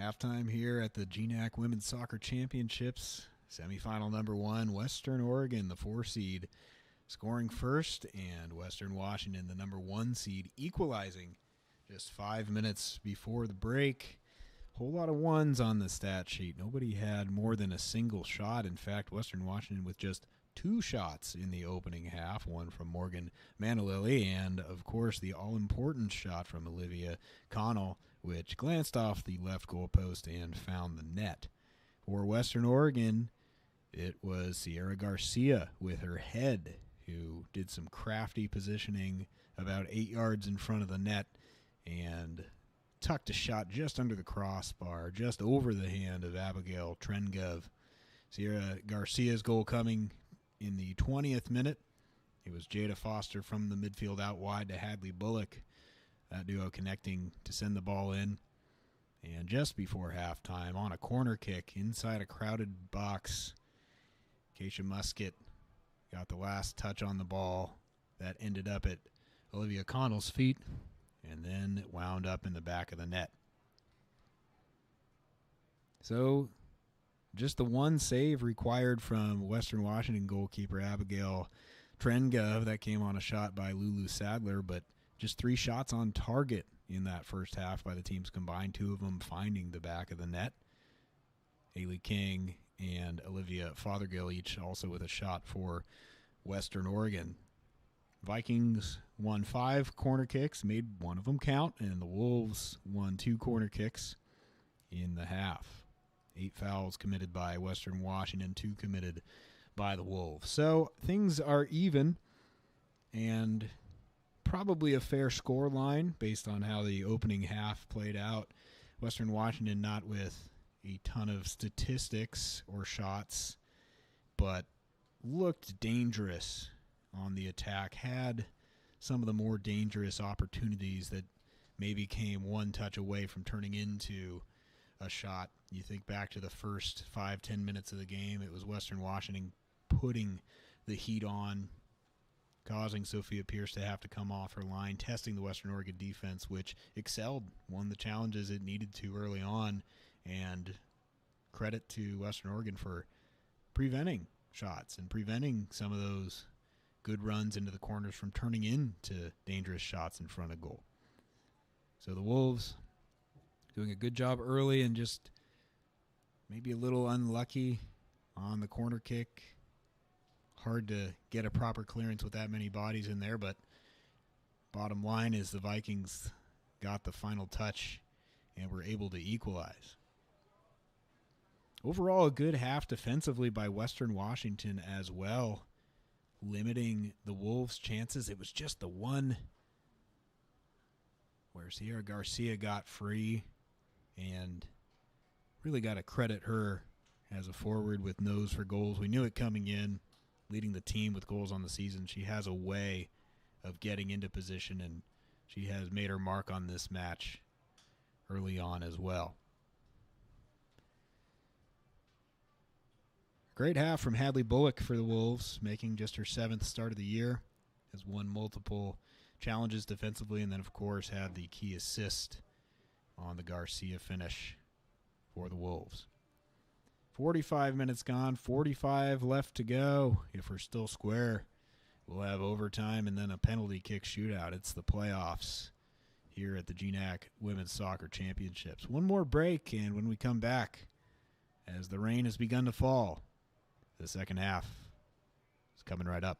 Halftime here at the GNAC Women's Soccer Championships. Semifinal number 1, Western Oregon, the 4 seed, scoring first, and Western Washington, the number 1 seed, equalizing just 5 minutes before the break. Whole lot of ones on the stat sheet. Nobody had more than a single shot. In fact, Western Washington with just 2 shots in the opening half, one from Morgan Manalili, and, of course, the all-important shot from Olivia Connell, which glanced off the left goal post and found the net. For Western Oregon, it was Sierra Garcia with her head, who did some crafty positioning about 8 yards in front of the net and tucked a shot just under the crossbar, just over the hand of Abigail Trengov. Sierra Garcia's goal coming in the 20th minute. It was Jada Foster from the midfield out wide to Hadley Bullock. That duo connecting to send the ball in. And just before halftime, on a corner kick inside a crowded box, Keisha Musket got the last touch on the ball. That ended up at Olivia Connell's feet, and then it wound up in the back of the net. So just the one save required from Western Washington goalkeeper Abigail Trengov. That came on a shot by Lulu Sadler, but just 3 shots on target in that first half by the teams combined, 2 of them finding the back of the net. Haley King and Olivia Fothergill each also with a shot for Western Oregon. Vikings won 5 corner kicks, made one of them count, and the Wolves won 2 corner kicks in the half. 8 fouls committed by Western Washington, 2 committed by the Wolves. So things are even, and probably a fair score line based on how the opening half played out. Western Washington not with a ton of statistics or shots, but looked dangerous on the attack, had some of the more dangerous opportunities that maybe came one touch away from turning into a shot. You think back to the first 5-10 minutes of the game, it was Western Washington putting the heat on, causing Sophia Pierce to have to come off her line, testing the Western Oregon defense, which excelled, won the challenges it needed to early on, and credit to Western Oregon for preventing shots and preventing some of those good runs into the corners from turning into dangerous shots in front of goal. So the Wolves doing a good job early and just maybe a little unlucky on the corner kick. Hard to get a proper clearance with that many bodies in there, but bottom line is the Vikings got the final touch and were able to equalize. Overall, a good half defensively by Western Washington as well, limiting the Wolves' chances. It was just the one where Sierra Garcia got free, and really got to credit her as a forward with nose for goals. We knew it coming in, leading the team with goals on the season. She has a way of getting into position, and she has made her mark on this match early on as well. Great half from Hadley Bullock for the Wolves, making just her 7th start of the year. Has won multiple challenges defensively, and then, of course, had the key assist on the Garcia finish for the Wolves. 45 minutes gone, 45 left to go. If we're still square, we'll have overtime and then a penalty kick shootout. It's the playoffs here at the GNAC Women's Soccer Championships. One more break, and when we come back, as the rain has begun to fall, the second half is coming right up.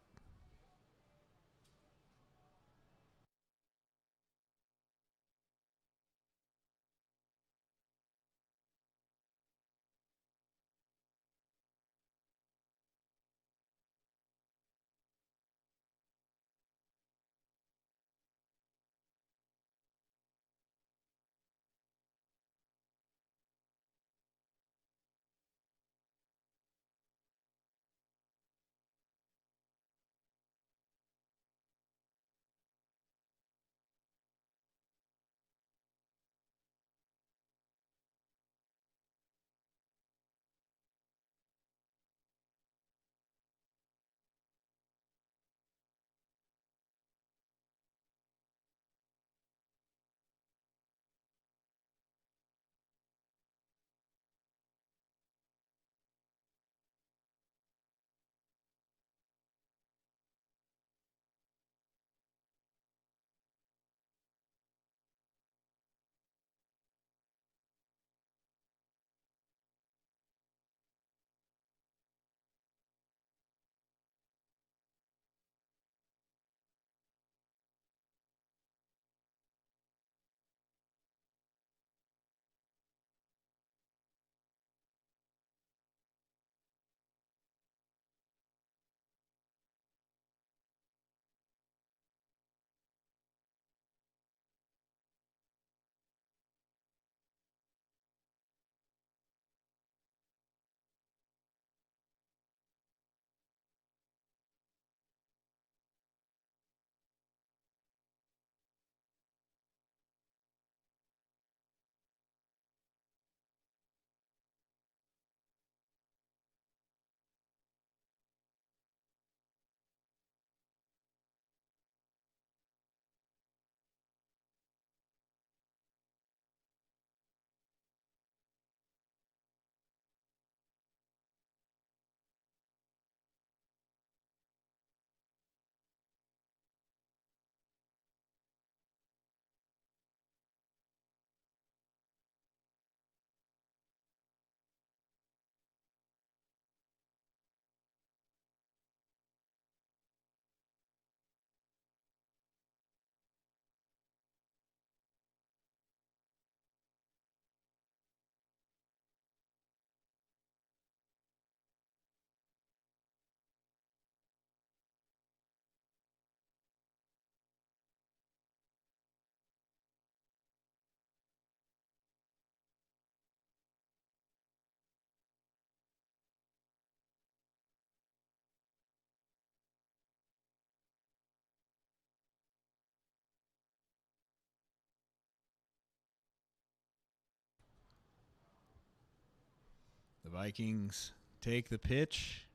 Vikings take the pitch,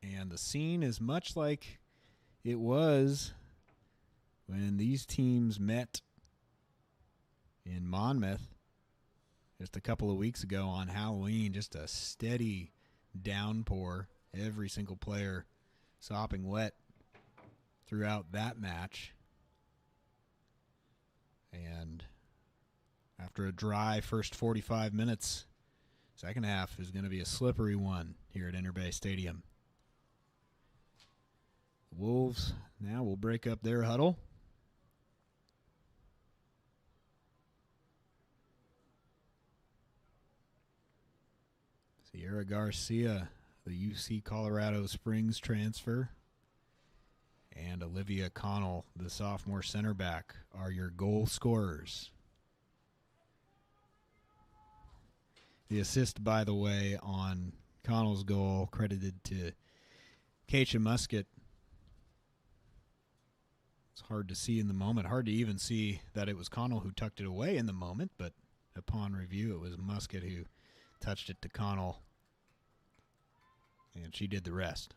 and the scene is much like it was when these teams met in Monmouth just a couple of weeks ago on Halloween. Just a steady downpour. Every single player sopping wet throughout that match. And after a dry first 45 minutes, second half is going to be a slippery one here at Interbay Stadium. The Wolves now will break up their huddle. Sierra Garcia, the UC Colorado Springs transfer, and Olivia Connell, the sophomore center back, are your goal scorers. The assist, by the way, on Connell's goal credited to Keisha Musket. It's hard to see in the moment. Hard to even see that it was Connell who tucked it away in the moment, but upon review, it was Musket who touched it to Connell, and she did the rest.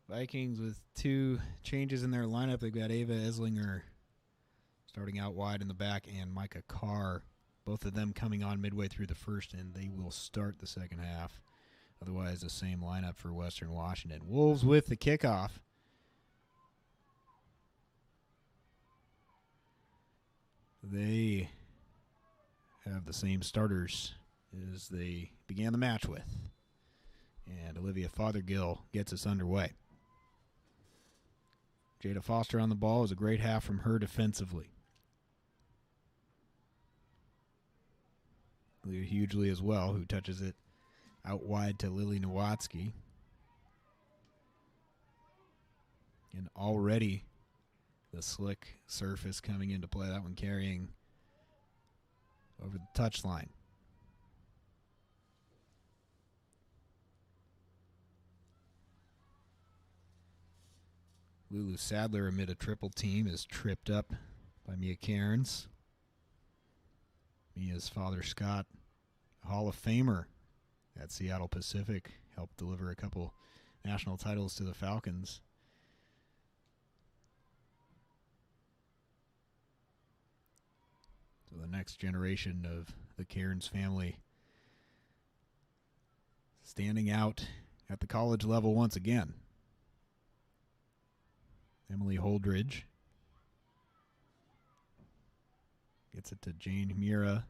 Vikings with two changes in their lineup. They've got Ava Eslinger starting out wide in the back, and Micah Carr, both of them coming on midway through the first, and they will start the second half. Otherwise, the same lineup for Western Washington. Wolves with the kickoff. They have the same starters as they began the match with. And Olivia Fothergill gets us underway. Jada Foster on the ball. Is a great half from her defensively. Leah Hughley as well, who touches it out wide to Lily Nowatzki. And already the slick surface coming into play. That one carrying over the touchline. Lulu Sadler amid a triple team is tripped up by Mia Cairns. Mia's father, Scott, a Hall of Famer at Seattle Pacific, helped deliver a couple national titles to the Falcons. So the next generation of the Cairns family standing out at the college level once again. Emily Holdridge gets it to Jane Mira.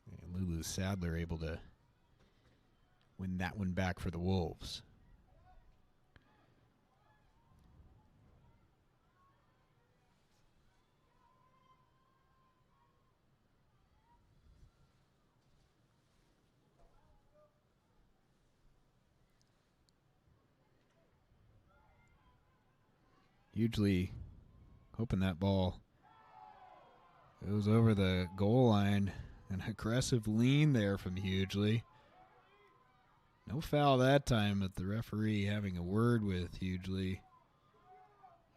And Lulu Sadler able to win that one back for the Wolves. Hugely hoping that ball goes over the goal line. An aggressive lean there from Hugely. No foul that time, but the referee having a word with Hugely.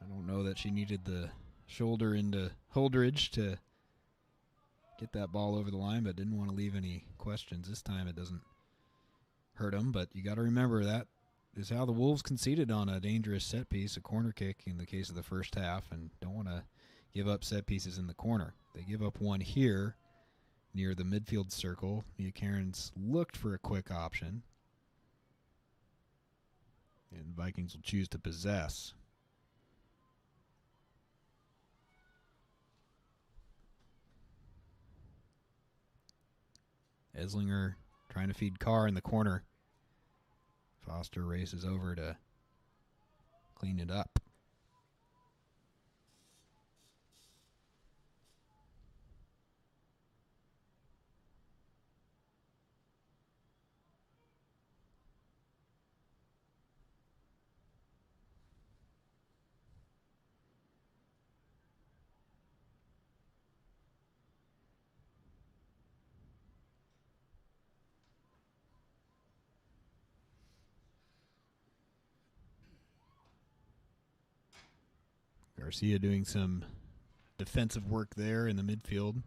I don't know that she needed the shoulder into Holdridge to get that ball over the line, but didn't want to leave any questions. This time it doesn't hurt them, but you got to remember that is how the Wolves conceded on a dangerous set piece, a corner kick in the case of the first half, and don't want to give up set pieces in the corner. They give up one here near the midfield circle. Mia Cairns looked for a quick option, and Vikings will choose to possess. Eslinger trying to feed Carr in the corner. Foster races over to clean it up. Garcia doing some defensive work there in the midfield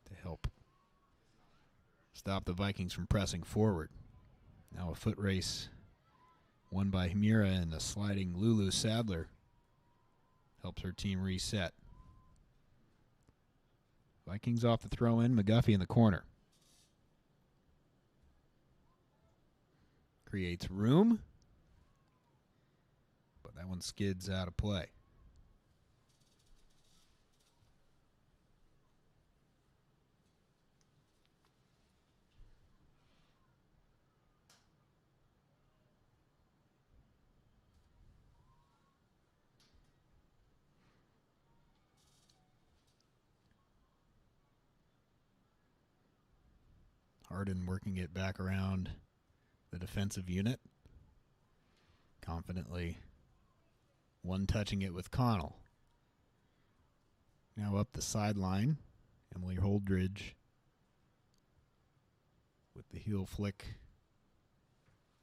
to help stop the Vikings from pressing forward. Now a foot race won by Mira, and a sliding Lulu Sadler helps her team reset. Vikings off the throw-in, McGuffey in the corner. Creates room, but that one skids out of play. Harden working it back around the defensive unit. Confidently one-touching it with Connell. Now up the sideline, Emily Holdridge with the heel flick,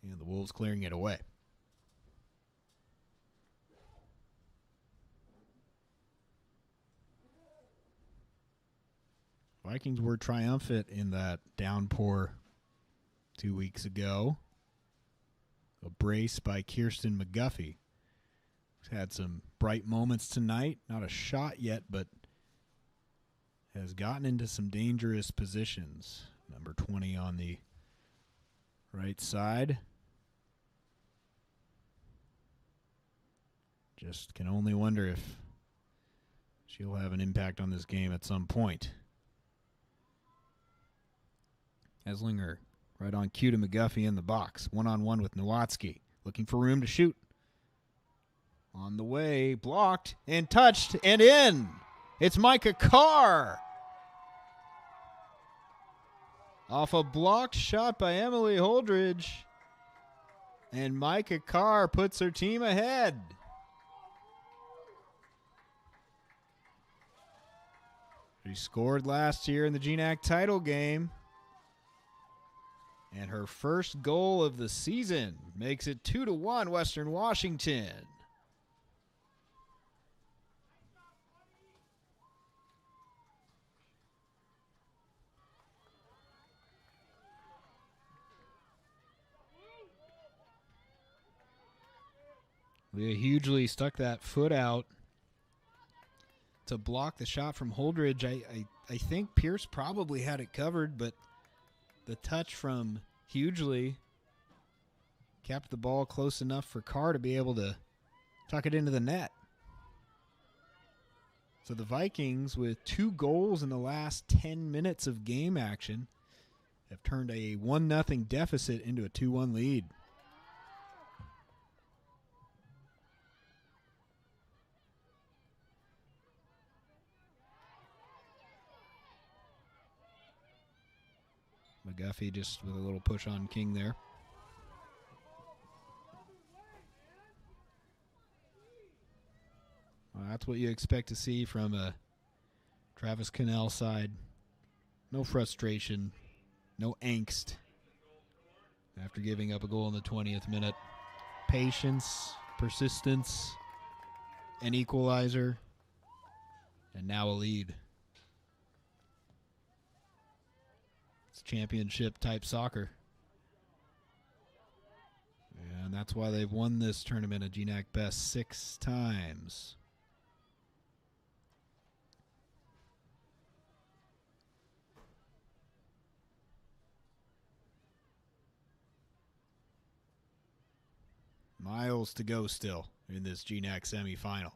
and the Wolves clearing it away. Vikings were triumphant in that downpour 2 weeks ago. A brace by Kirsten McGuffey. She's had some bright moments tonight. Not a shot yet, but has gotten into some dangerous positions. Number 20 on the right side. Just can only wonder if she'll have an impact on this game at some point. Eslinger right on cue to McGuffey in the box. One-on-one with Nowatzki. Looking for room to shoot. On the way, blocked and touched and in. It's Micah Carr. Off a blocked shot by Emily Holdridge. And Micah Carr puts her team ahead. She scored last year in the GNAC title game. And her first goal of the season makes it 2-1 Western Washington. Leah hugely stuck that foot out to block the shot from Holdridge. I think Pierce probably had it covered, but the touch from Hughley kept the ball close enough for Carr to be able to tuck it into the net. So the Vikings, with 2 goals in the last 10 minutes of game action, have turned a 1-0 deficit into a 2-1 lead. McGuffey just with a little push on King there. Well, that's what you expect to see from a Travis Cannell side. No frustration, no angst after giving up a goal in the 20th minute. Patience, persistence, an equalizer, and now a lead. Championship type soccer. And that's why they've won this tournament, a GNAC best 6 times. Miles to go still in this GNAC semifinal.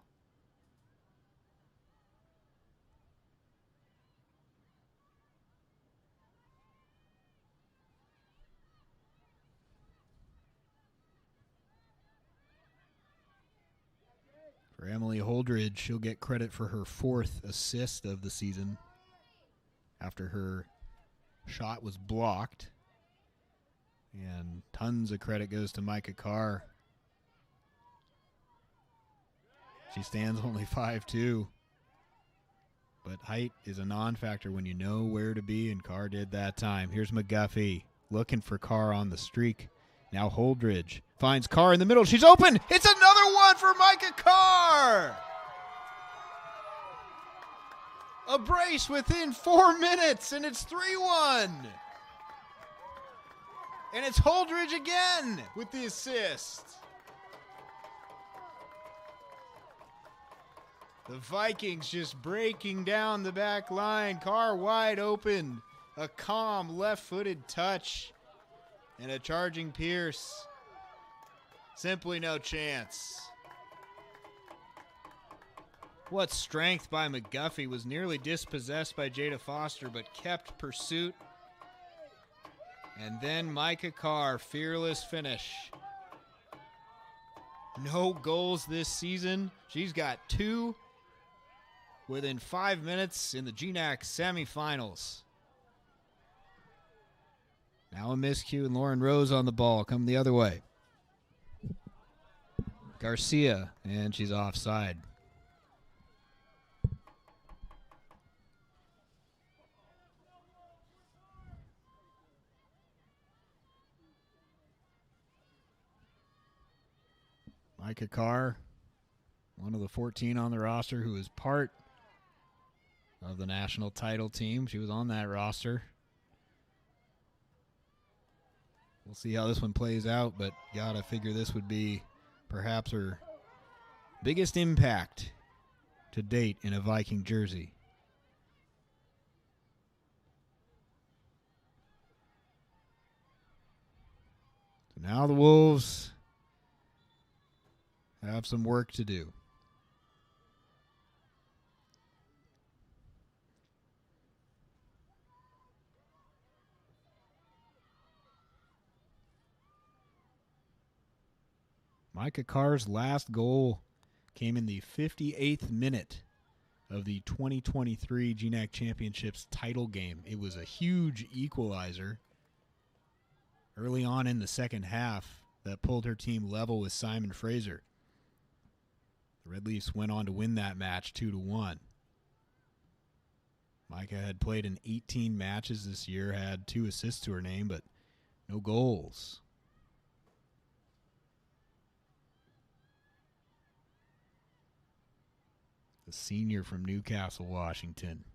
For Emily Holdridge, she'll get credit for her 4th assist of the season after her shot was blocked. And tons of credit goes to Micah Carr. She stands only 5'2", but height is a non-factor when you know where to be, and Carr did that time. Here's McGuffey looking for Carr on the streak. Now Holdridge finds Carr in the middle. She's open. It's another one. 3-1 for Micah Carr. A brace within 4 minutes, and it's 3-1. And it's Holdridge again with the assist. The Vikings just breaking down the back line. Carr wide open. A calm left-footed touch. And a charging Pierce. Simply no chance. What strength by McGuffey. Was nearly dispossessed by Jada Foster, but kept pursuit. And then Micah Carr, fearless finish. No goals this season. She's got 2 within 5 minutes in the GNAC semifinals. Now a miscue, and Lauren Rose on the ball, coming the other way. Garcia, and she's offside. Micah Carr, one of the 14 on the roster who is part of the national title team. She was on that roster. We'll see how this one plays out, but gotta figure this would be perhaps her biggest impact to date in a Viking jersey. So now the Wolves have some work to do. Micah Carr's last goal came in the 58th minute of the 2023 GNAC Championships title game. It was a huge equalizer early on in the second half that pulled her team level with Simon Fraser. The Red Leafs went on to win that match 2-1. Micah had played in 18 matches this year, had 2 assists to her name, but no goals. The senior from Newcastle, Washington.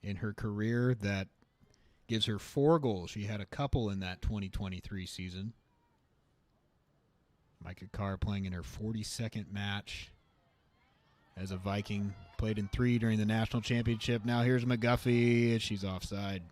In her career, that gives her 4 goals. She had a couple in that 2023 season. Micah Carr playing in her 42nd match as a Viking. Played in 3 during the national championship. Now here's McGuffey. She's offside.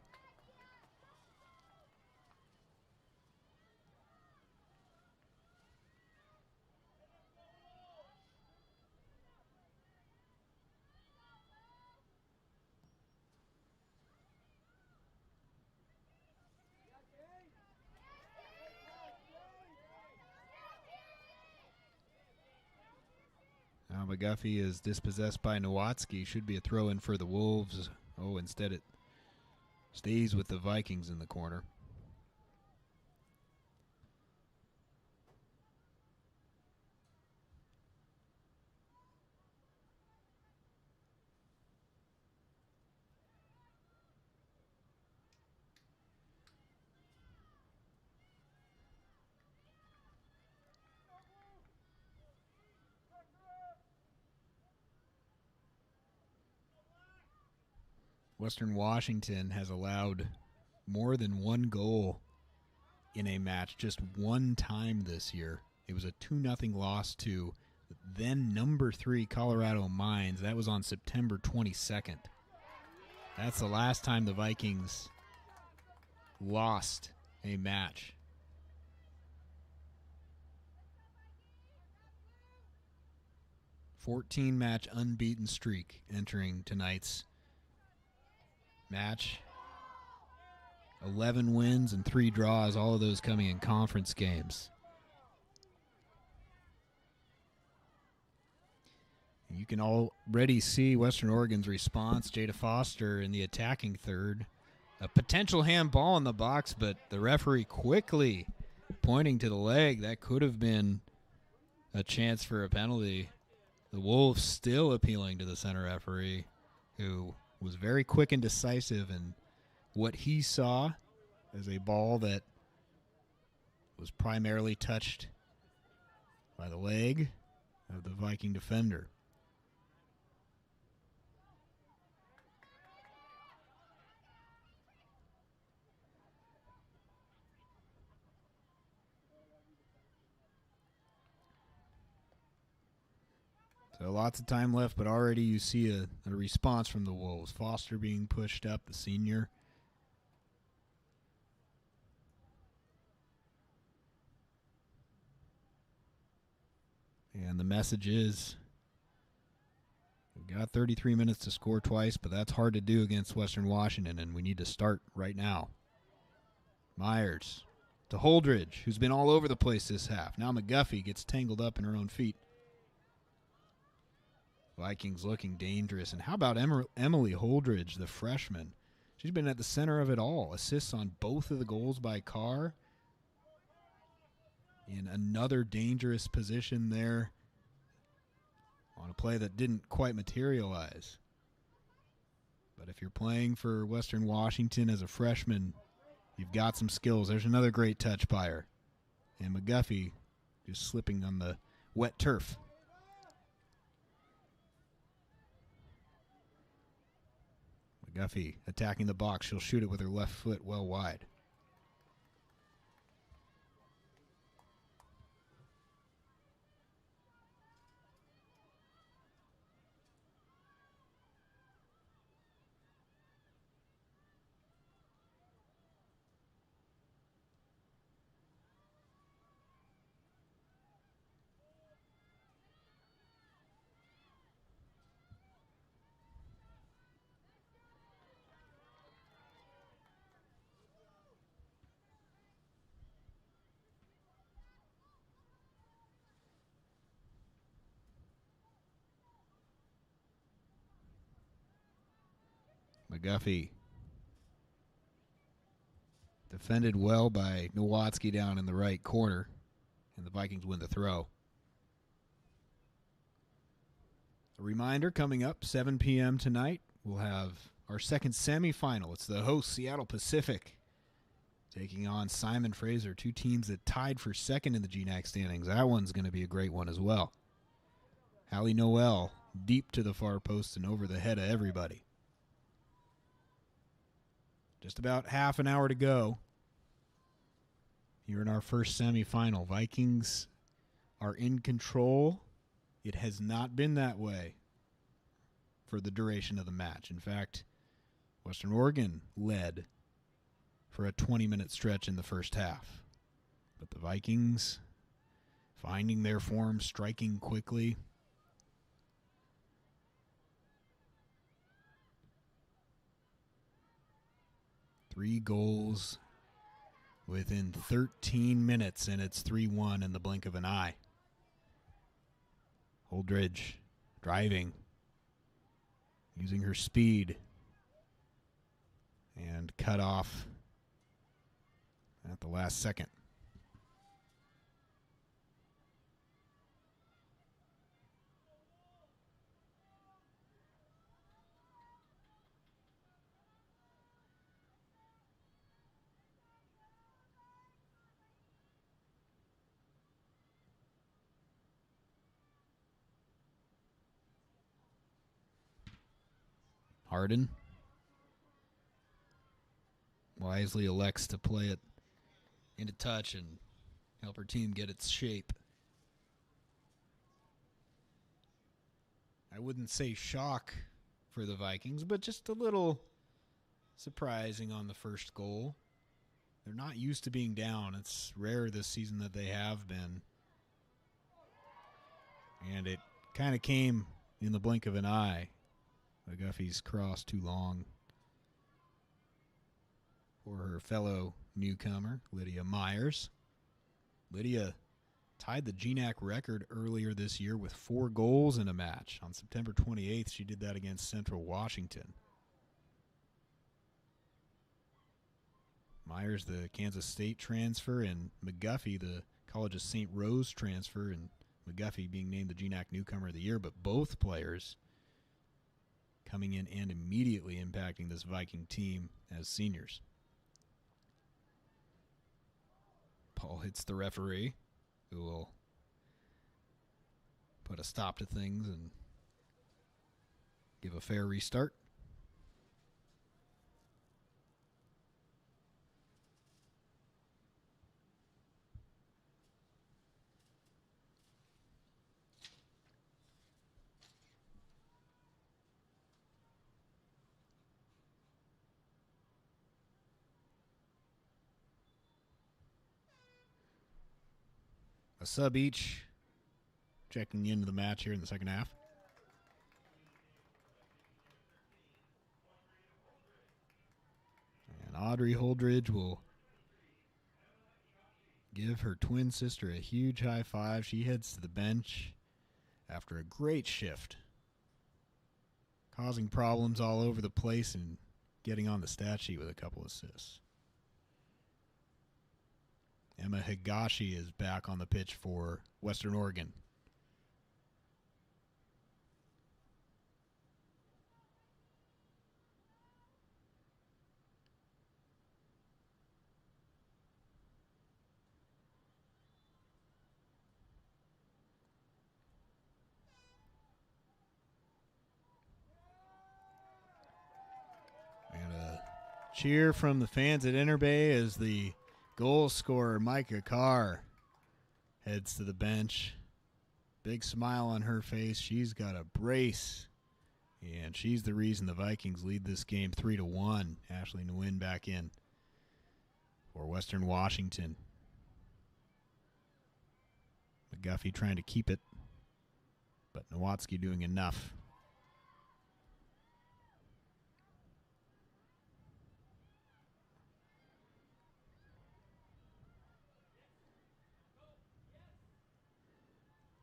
Now McGuffey is dispossessed by Nowatzki. Should be a throw-in for the Wolves. Oh, instead it stays with the Vikings in the corner. Western Washington has allowed more than 1 goal in a match just 1 time this year. It was a 2-0 loss to then number 3 Colorado Mines. That was on September 22nd. That's the last time the Vikings lost a match. "14-match unbeaten streak entering tonight's match. 11 wins and 3 draws, all of those coming in conference games. You can already see Western Oregon's response. Jada Foster in the attacking third. A potential handball in the box, but the referee quickly pointing to the leg. That could have been a chance for a penalty. The Wolves still appealing to the center referee, who was very quick and decisive in what he saw as a ball that was primarily touched by the leg of the Viking defender. So lots of time left, but already you see a response from the Wolves. Foster being pushed up, the senior. And the message is, we've got 33 minutes to score twice, but that's hard to do against Western Washington, and we need to start right now. Myers to Holdridge, who's been all over the place this half. Now McGuffey gets tangled up in her own feet. Vikings looking dangerous. And how about Emily Holdridge, the freshman? She's been at the center of it all. Assists on both of the goals by Carr. In another dangerous position there on a play that didn't quite materialize. But if you're playing for Western Washington as a freshman, you've got some skills. There's another great touch by her. And McGuffey just slipping on the wet turf. McGuffey attacking the box. She'll shoot it with her left foot well wide. McGuffey defended well by Nowatzki down in the right corner, and the Vikings win the throw. A reminder, coming up 7 p.m. tonight, we'll have our second semifinal. It's the host Seattle Pacific taking on Simon Fraser, two teams that tied for second in the GNAC standings. That one's going to be a great one as well. Hallie Noel deep to the far post and over the head of everybody. Just about half an hour to go here in our first semifinal. Vikings are in control. It has not been that way for the duration of the match. In fact, Western Oregon led for a 20-minute stretch in the first half. But the Vikings finding their form, striking quickly. Three goals within 13 minutes, and it's 3-1 in the blink of an eye. Holdridge driving, using her speed, and cut off at the last second. Harden wisely elects to play it into touch and help her team get its shape. I wouldn't say shock for the Vikings, but just a little surprising on the first goal. They're not used to being down. It's rare this season that they have been. And it kind of came in the blink of an eye. McGuffey's cross too long for her fellow newcomer, Lydia Myers. Lydia tied the GNAC record earlier this year with 4 goals in a match. On September 28th, she did that against Central Washington. Myers, the Kansas State transfer, and McGuffey, the College of St. Rose transfer, and McGuffey being named the GNAC Newcomer of the Year, but both players coming in and immediately impacting this Viking team as seniors. Ball hits the referee, who will put a stop to things and give a fair restart. A sub each checking into the match here in the second half. And Audrey Holdridge will give her twin sister a huge high five. She heads to the bench after a great shift, causing problems all over the place and getting on the stat sheet with a couple assists. Emma Higashi is back on the pitch for Western Oregon. And a cheer from the fans at Interbay as the goal scorer, Micah Carr, heads to the bench. Big smile on her face. She's got a brace, and she's the reason the Vikings lead this game 3-1. Ashley Nguyen back in for Western Washington. McGuffey trying to keep it, but Nowatzki doing enough.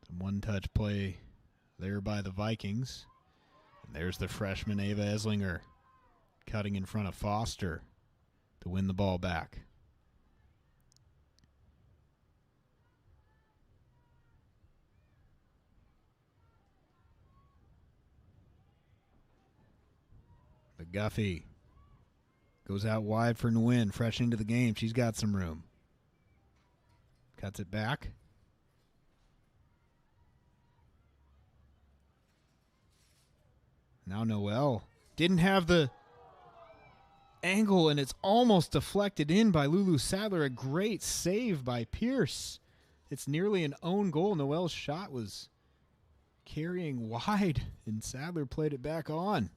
Some one-touch play there by the Vikings. And there's the freshman Ava Eslinger cutting in front of Foster to win the ball back. McGuffey goes out wide for Nguyen, fresh into the game. She's got some room. Cuts it back. Now Noel didn't have the angle, and it's almost deflected in by Lulu Sadler. A great save by Pierce. It's nearly an own goal. Noel's shot was carrying wide, and Sadler played it back on.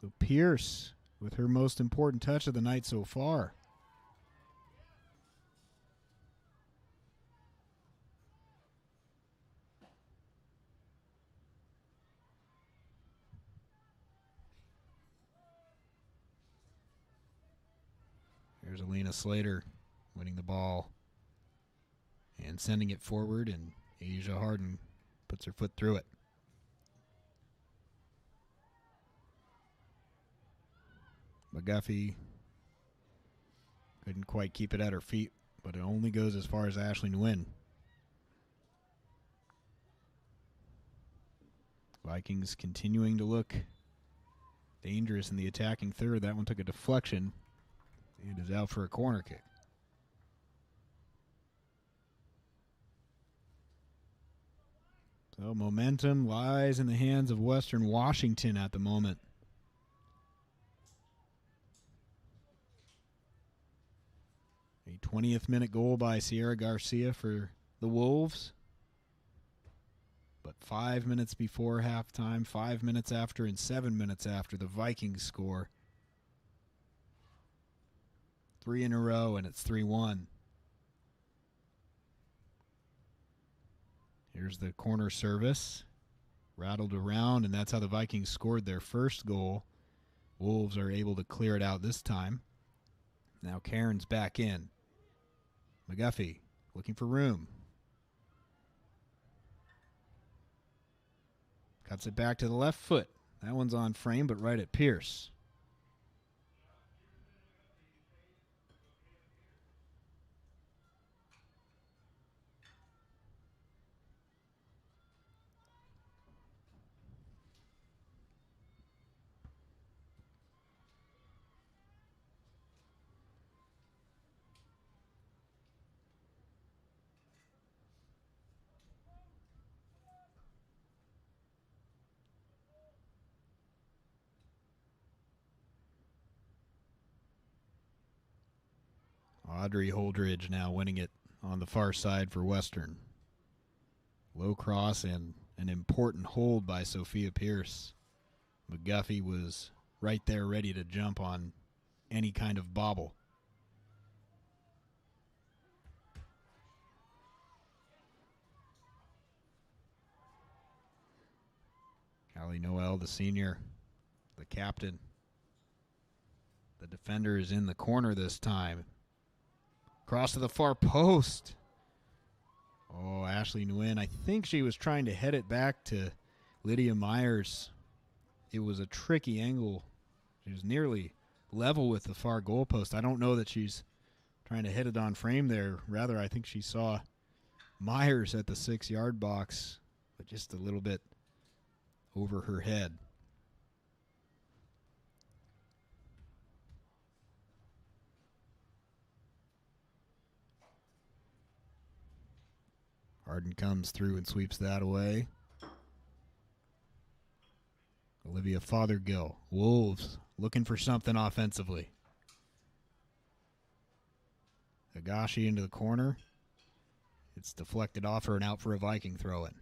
So Pierce with her most important touch of the night so far. There's Alina Slater winning the ball and sending it forward, and Asia Harden puts her foot through it. McGuffey couldn't quite keep it at her feet, but it only goes as far as Ashley Nguyen. Vikings continuing to look dangerous in the attacking third. That one took a deflection and is out for a corner kick. So momentum lies in the hands of Western Washington at the moment. A 20th minute goal by Sierra Garcia for the Wolves. But 5 minutes before halftime, 5 minutes after, and 7 minutes after, the Vikings score. 3 in a row, and it's 3-1. Here's the corner service. Rattled around, and that's how the Vikings scored their first goal. Wolves are able to clear it out this time. Now Cairns back in. McGuffey looking for room. Cuts it back to the left foot. That one's on frame, but right at Pierce. Audrey Holdridge now winning it on the far side for Western. Low cross and an important hold by Sophia Pierce. McGuffey was right there ready to jump on any kind of bobble. Callie Noel, the senior, the captain. The defender is in the corner this time. Cross to the far post. Oh, Ashley Nguyen. I think she was trying to head it back to Lydia Myers. It was a tricky angle. She was nearly level with the far goalpost. I don't know that she's trying to hit it on frame there. Rather, I think she saw Myers at the 6-yard box, but just a little bit over her head. Arden comes through and sweeps that away. Olivia Fothergill. Wolves looking for something offensively. Higashi into the corner. It's deflected off her and out for a Viking throw-in.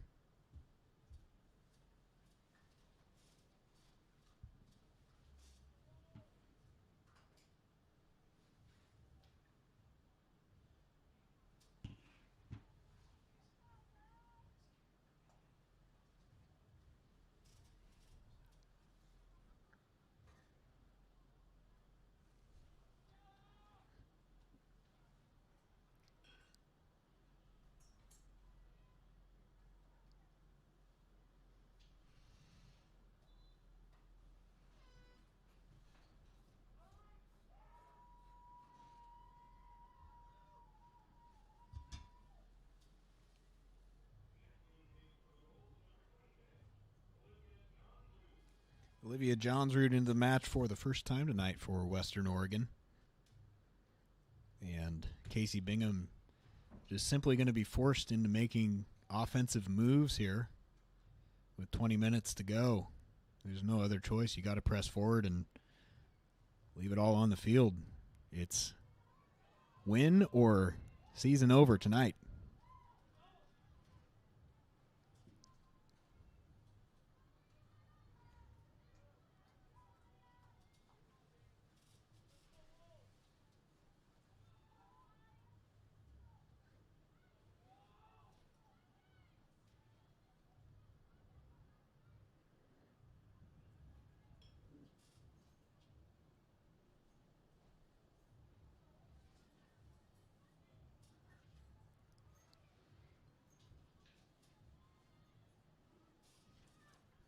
Olivia Johnsrud into the match for the first time tonight for Western Oregon. And Casey Bingham just simply going to be forced into making offensive moves here with 20 minutes to go. There's no other choice. You got to press forward and leave it all on the field. It's win or season over tonight.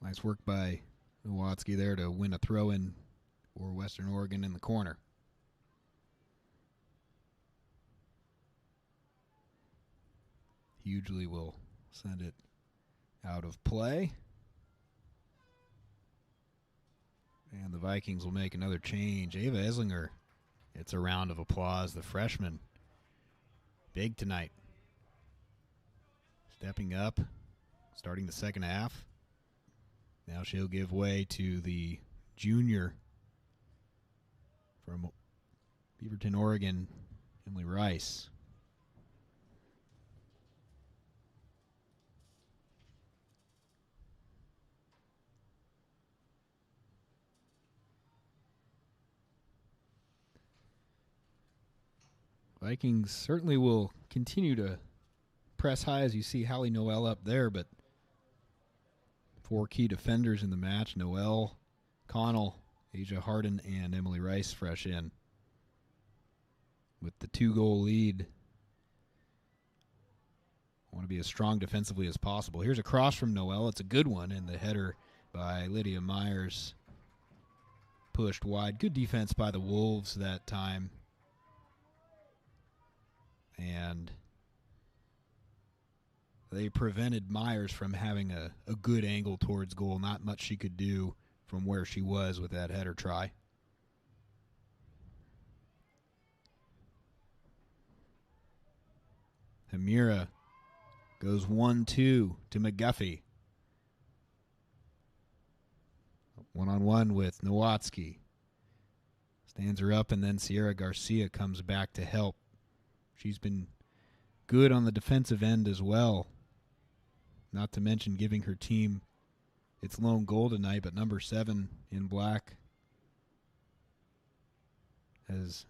Nice work by Nowatzki there to win a throw-in for Western Oregon in the corner. Hughley will send it out of play. And the Vikings will make another change. Ava Eslinger, it's a round of applause. The freshman, big tonight. Stepping up, starting the second half. Now she'll give way to the junior from Beaverton, Oregon, Emily Rice. Vikings certainly will continue to press high as you see Hallie Noel up there, but 4 key defenders in the match: Noel, Connell, Asia Harden, and Emily Rice fresh in. With the 2-goal lead, I want to be as strong defensively as possible. Here's a cross from Noel. It's a good one, and the header by Lydia Myers pushed wide. Good defense by the Wolves that time. And they prevented Myers from having a good angle towards goal. Not much she could do from where she was with that header try. Hamira goes 1-2 to McGuffey. One-on-one with Nowatzki. Stands her up, and then Sierra Garcia comes back to help. She's been good on the defensive end as well. Not to mention giving her team its lone goal tonight, but number 7 in black has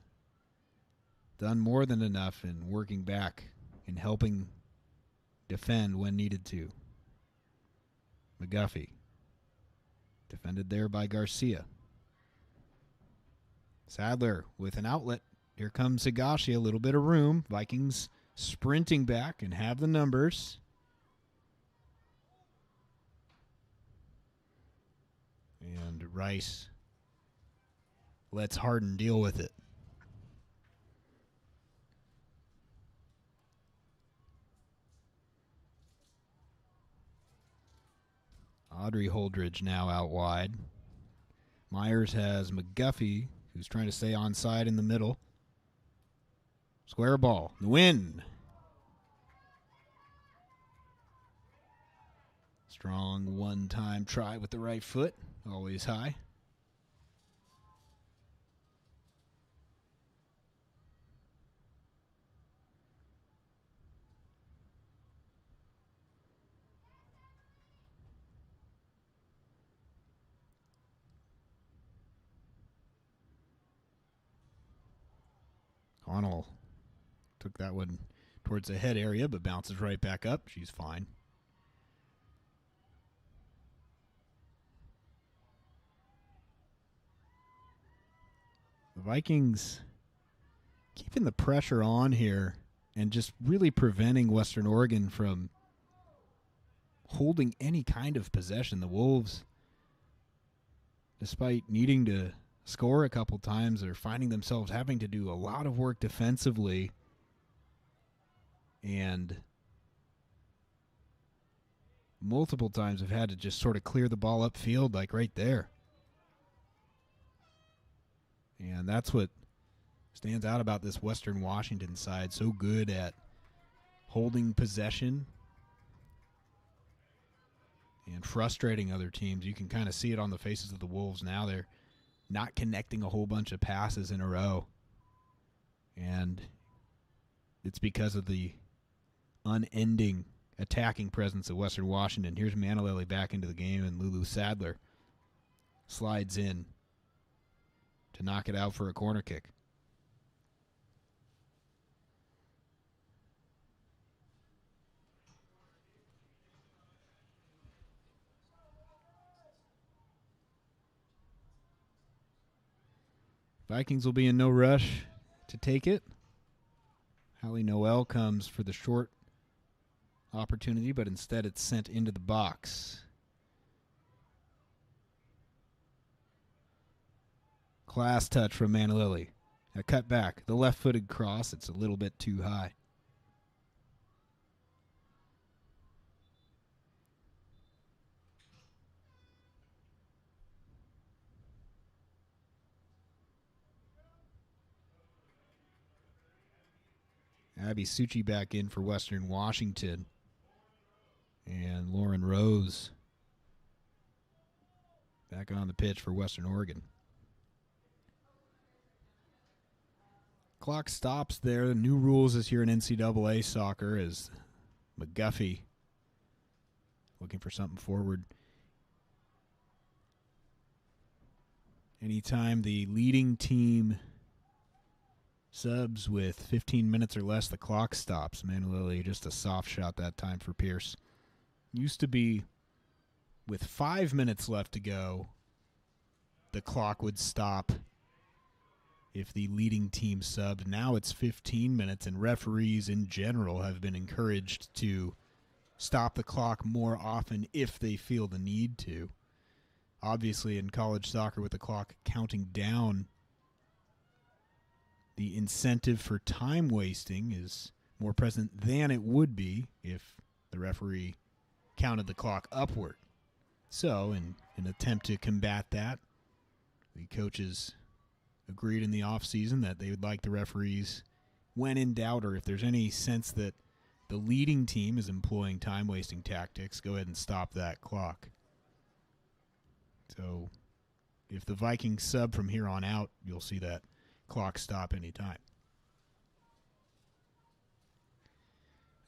done more than enough in working back and helping defend when needed to. McGuffey, defended there by Garcia. Sadler with an outlet. Here comes Higashi, a little bit of room. Vikings sprinting back and have the numbers. And Rice lets Harden deal with it. Audrey Holdridge now out wide. Myers has McGuffey, who's trying to stay onside in the middle. Square ball. The win. Strong one-time try with the right foot. Always high. Connell took that one towards the head area, but bounces right back up. She's fine. The Vikings keeping the pressure on here and just really preventing Western Oregon from holding any kind of possession. The Wolves, despite needing to score a couple times, are finding themselves having to do a lot of work defensively and multiple times have had to just sort of clear the ball upfield, like right there. And that's what stands out about this Western Washington side. So good at holding possession and frustrating other teams. You can kind of see it on the faces of the Wolves now. They're not connecting a whole bunch of passes in a row. And it's because of the unending attacking presence of Western Washington. Here's Manalelli back into the game, and Lulu Sadler slides in to knock it out for a corner kick. Vikings will be in no rush to take it. Hallie Noel comes for the short opportunity, but instead it's sent into the box. Class touch from Manalilli. A cut back. The left-footed cross, it's a little bit too high. Abby Succi back in for Western Washington. And Lauren Rose back on the pitch for Western Oregon. Clock stops there. The new rules is here in NCAA soccer as McGuffey looking for something forward. Anytime the leading team subs with 15 minutes or less, the clock stops. Manalilli, just a soft shot that time for Pierce. Used to be with 5 minutes left to go, the clock would stop if the leading team subbed. Now it's 15 minutes, and referees in general have been encouraged to stop the clock more often if they feel the need to. Obviously, in college soccer with the clock counting down, the incentive for time wasting is more present than it would be if the referee counted the clock upward. So, in an attempt to combat that, the coaches agreed in the offseason that they would like the referees, when in doubt or if there's any sense that the leading team is employing time-wasting tactics, go ahead and stop that clock. So, if the Vikings sub from here on out, you'll see that clock stop anytime.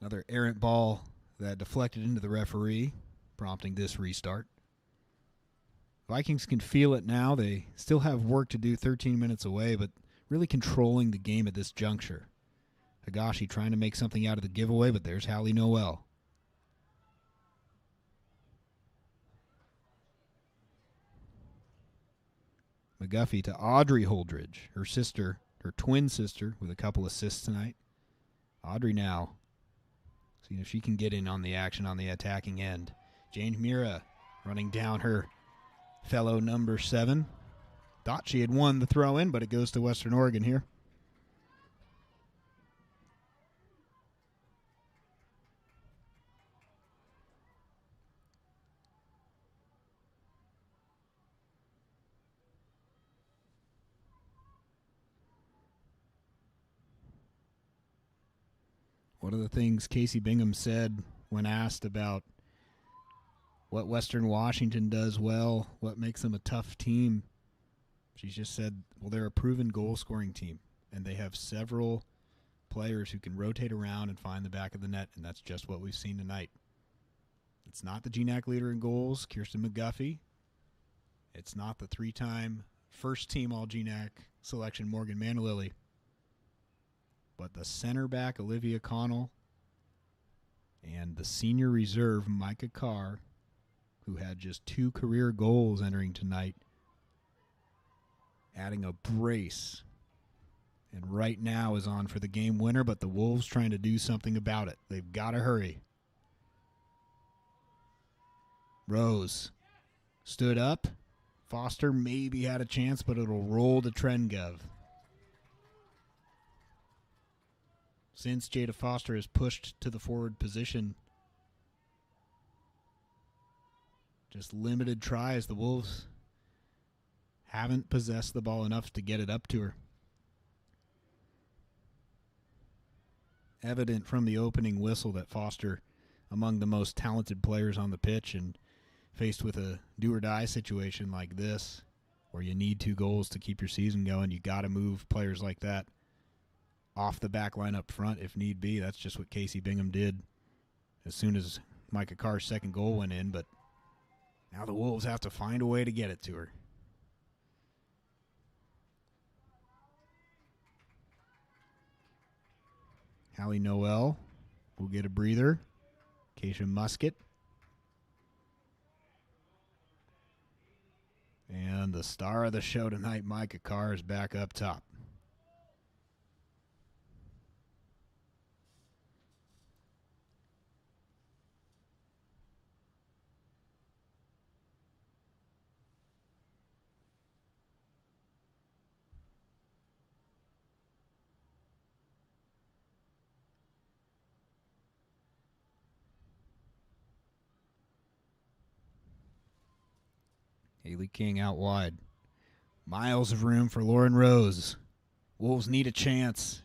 Another errant ball that deflected into the referee, prompting this restart. Vikings can feel it now. They still have work to do 13 minutes away, but really controlling the game at this juncture. Higashi trying to make something out of the giveaway, but there's Hallie Noel. McGuffey to Audrey Holdridge, her sister, her twin sister, with a couple assists tonight. Audrey now seeing if she can get in on the action on the attacking end. Jane Mira running down her fellow number 7. Thought she had won the throw-in, but it goes to Western Oregon here. One of the things Casey Bingham said when asked about what Western Washington does well, what makes them a tough team, she just said, well, they're a proven goal-scoring team, and they have several players who can rotate around and find the back of the net, and that's just what we've seen tonight. It's not the GNAC leader in goals, Kirsten McGuffey. It's not the 3-time first-team All-GNAC selection, Morgan Manalili. But the center back, Olivia Connell, and the senior reserve, Micah Carr, who had just 2 career goals entering tonight, adding a brace. And right now is on for the game winner, but the Wolves trying to do something about it. They've got to hurry. Rose stood up. Foster maybe had a chance, but it'll roll to Trengov. Since Jada Foster is pushed to the forward position, just limited tries. The Wolves haven't possessed the ball enough to get it up to her. Evident from the opening whistle that Foster, among the most talented players on the pitch, and faced with a do-or-die situation like this, where you need 2 goals to keep your season going, you got to move players like that off the back line up front if need be. That's just what Casey Bingham did as soon as Micah Carr's second goal went in, but now the Wolves have to find a way to get it to her. Hallie Noel will get a breather. Keisha Musket. And the star of the show tonight, Micah Carr, is back up top. Haley King out wide. Miles of room for Lauren Rose. Wolves need a chance.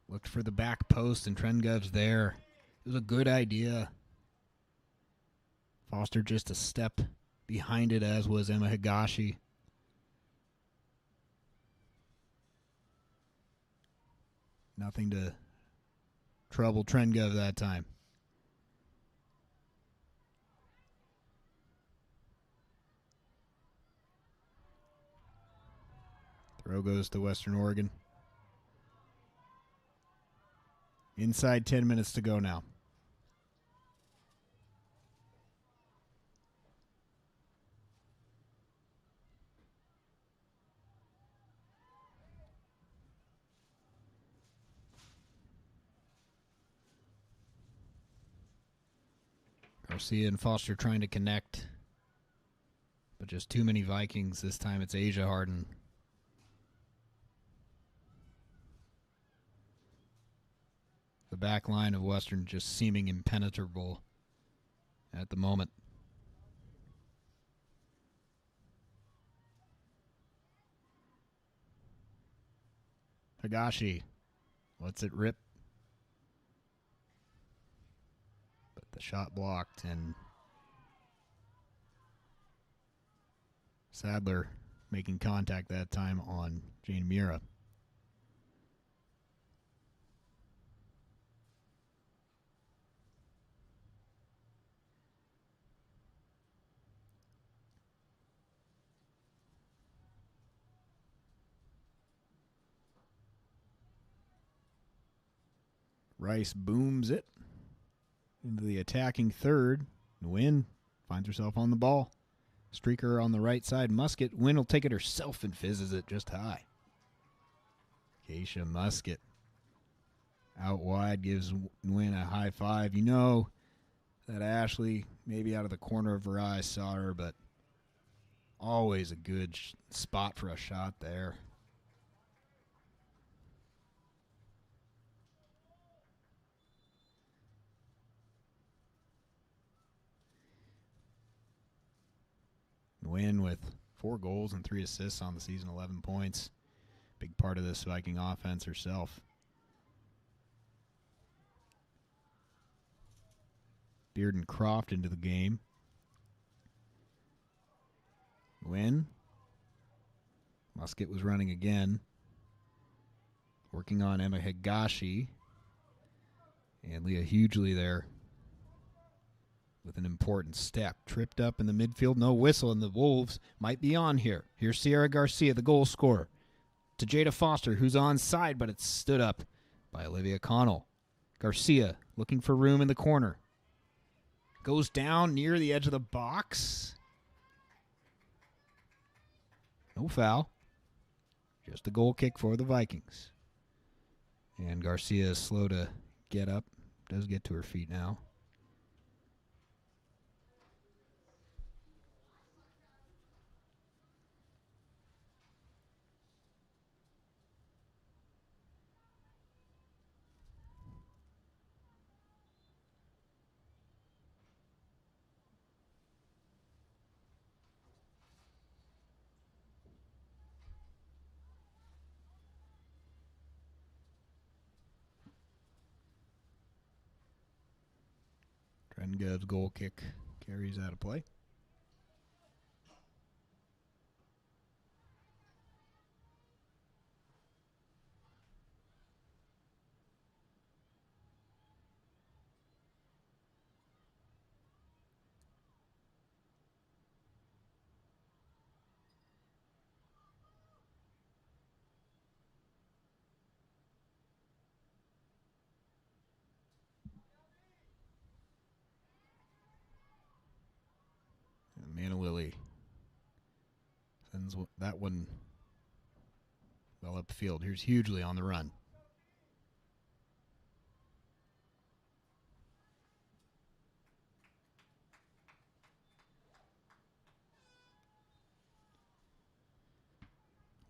Looked for the back post, and Trengov's there. It was a good idea. Foster just a step behind it, as was Emma Higashi. Nothing to trouble Trengov that time. Throw goes to Western Oregon. Inside 10 minutes to go now. Garcia and Foster trying to connect, but just too many Vikings. This time it's Asia Harden. The back line of Western just seeming impenetrable at the moment. Higashi lets it rip, but the shot blocked, and Sadler making contact that time on Jane Mira. Rice booms it into the attacking third. Nguyen finds herself on the ball. Streaker on the right side. Musket. Nguyen will take it herself and fizzes it just high. Keisha Musket out wide gives Nguyen a high five. You know that Ashley, maybe out of the corner of her eye, saw her, but always a good spot for a shot there. Nguyen with 4 goals and 3 assists on the season, 11 points. Big part of this Viking offense herself. Beard and Croft into the game. Nguyen. Musket was running again. Working on Emma Higashi. And Leah Hughley there with an important step. Tripped up in the midfield. No whistle, and the Wolves might be on here. Here's Sierra Garcia, the goal scorer. To Jada Foster, who's onside, but it's stood up by Olivia Connell. Garcia looking for room in the corner. Goes down near the edge of the box. No foul. Just a goal kick for the Vikings. And Garcia is slow to get up. Does get to her feet now. Trengev's goal kick carries out of play. Manalili sends that one well upfield. Here's Hughley on the run.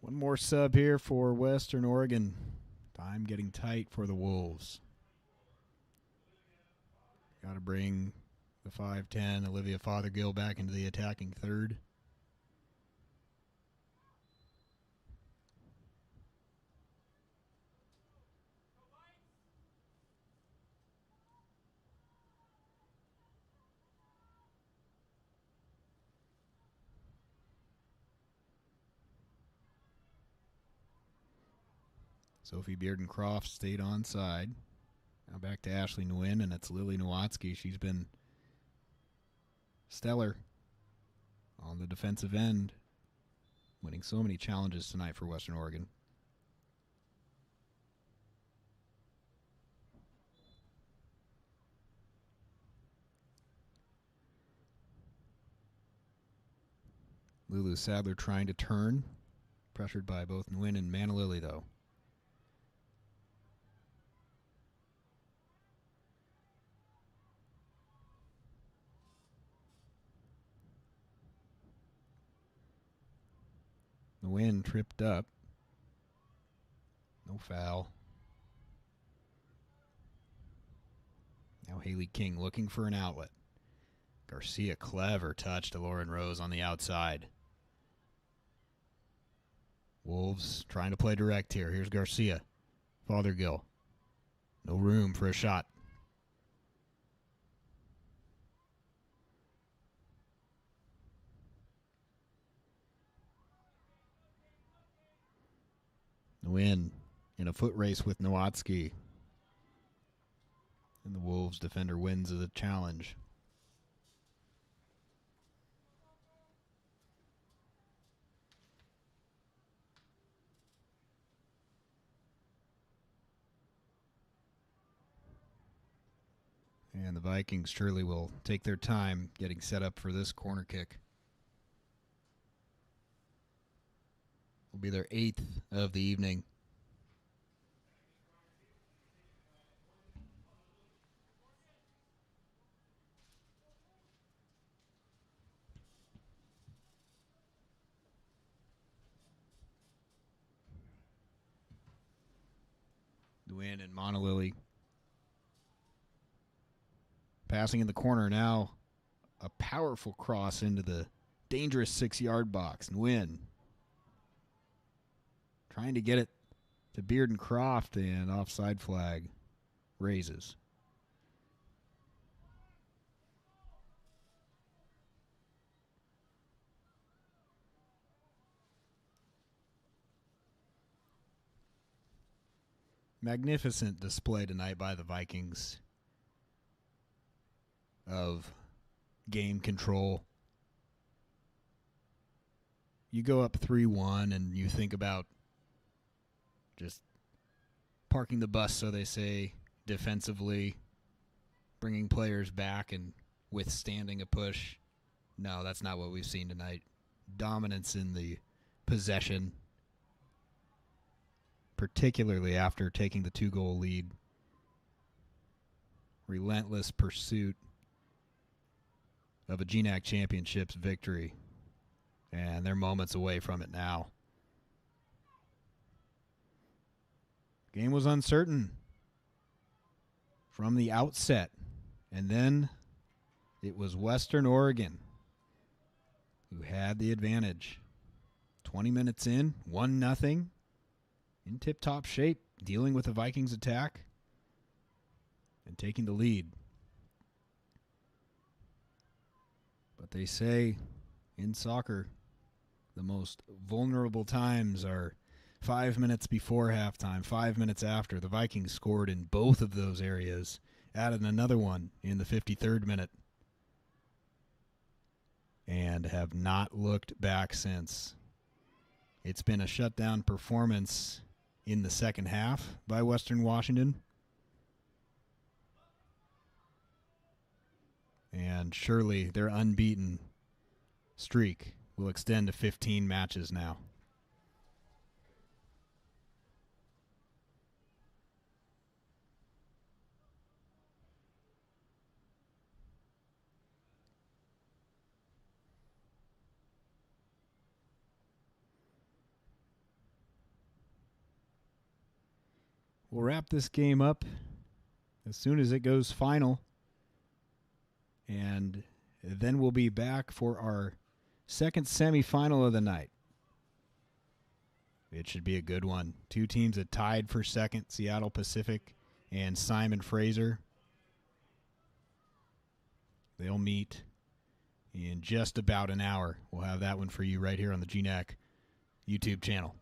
One more sub here for Western Oregon. Time getting tight for the Wolves. Got to bring the 5'10", Olivia Fothergill, back into the attacking third. Sophie Bearden-Croft stayed onside. Now back to Ashley Nguyen, and it's Lily Nowatzki. She's been stellar on the defensive end, winning so many challenges tonight for Western Oregon. Lulu Sadler trying to turn, pressured by both Nguyen and Manalili, though. Nguyen tripped up. No foul. Now Haley King looking for an outlet. Garcia, clever touch to Lauren Rose on the outside. Wolves trying to play direct here. Here's Garcia. Fothergill. No room for a shot. Nguyen in a foot race with Nowatzki. And the Wolves defender wins the challenge. And the Vikings surely will take their time getting set up for this corner kick. Will be their 8th of the evening. Nguyen and Monolily. Passing in the corner now. A powerful cross into the dangerous 6-yard box. Nguyen trying to get it to Beard and Croft, and offside flag raises. Magnificent display tonight by the Vikings of game control. You go up 3-1 and you think about just parking the bus, so they say, defensively, bringing players back and withstanding a push. No, that's not what we've seen tonight. Dominance in the possession, particularly after taking the 2-goal lead. Relentless pursuit of a GNAC Championships victory, and they're moments away from it now. Game was uncertain from the outset, and then it was Western Oregon who had the advantage. 20 minutes in, 1-0, in tip-top shape, dealing with the Vikings attack and taking the lead. But they say in soccer, the most vulnerable times are 5 minutes before halftime, 5 minutes after. The Vikings scored in both of those areas, added another one in the 53rd minute, and have not looked back since. It's been a shutdown performance in the second half by Western Washington. And surely their unbeaten streak will extend to 15 matches now. We'll wrap this game up as soon as it goes final. And then we'll be back for our second semifinal of the night. It should be a good one. Two teams that tied for second, Seattle Pacific and Simon Fraser. They'll meet in just about an hour. We'll have that one for you right here on the GNAC YouTube channel.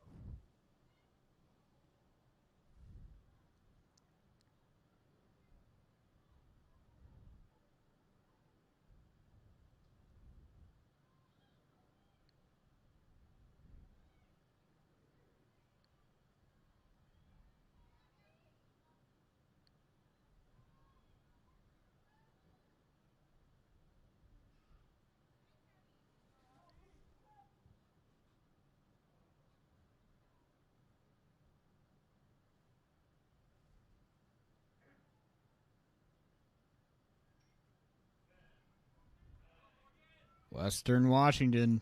Western Washington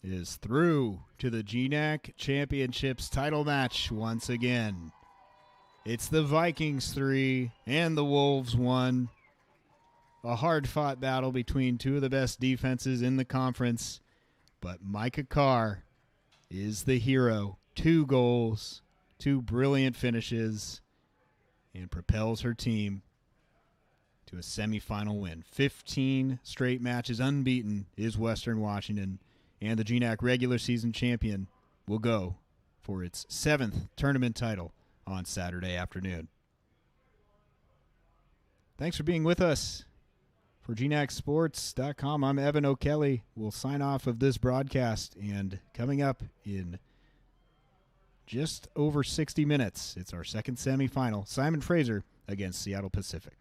is through to the GNAC Championships title match once again. It's the Vikings 3 and the Wolves 1. A hard-fought battle between two of the best defenses in the conference, but Micah Carr is the hero. 2 goals, 2 brilliant finishes, and propels her team to a semifinal win. 15 straight matches unbeaten is Western Washington, and the GNAC regular season champion will go for its 7th tournament title on Saturday afternoon. Thanks for being with us. For GNACsports.com, I'm Evan O'Kelly. We'll sign off of this broadcast, and coming up in just over 60 minutes. It's our second semifinal. Simon Fraser against Seattle Pacific.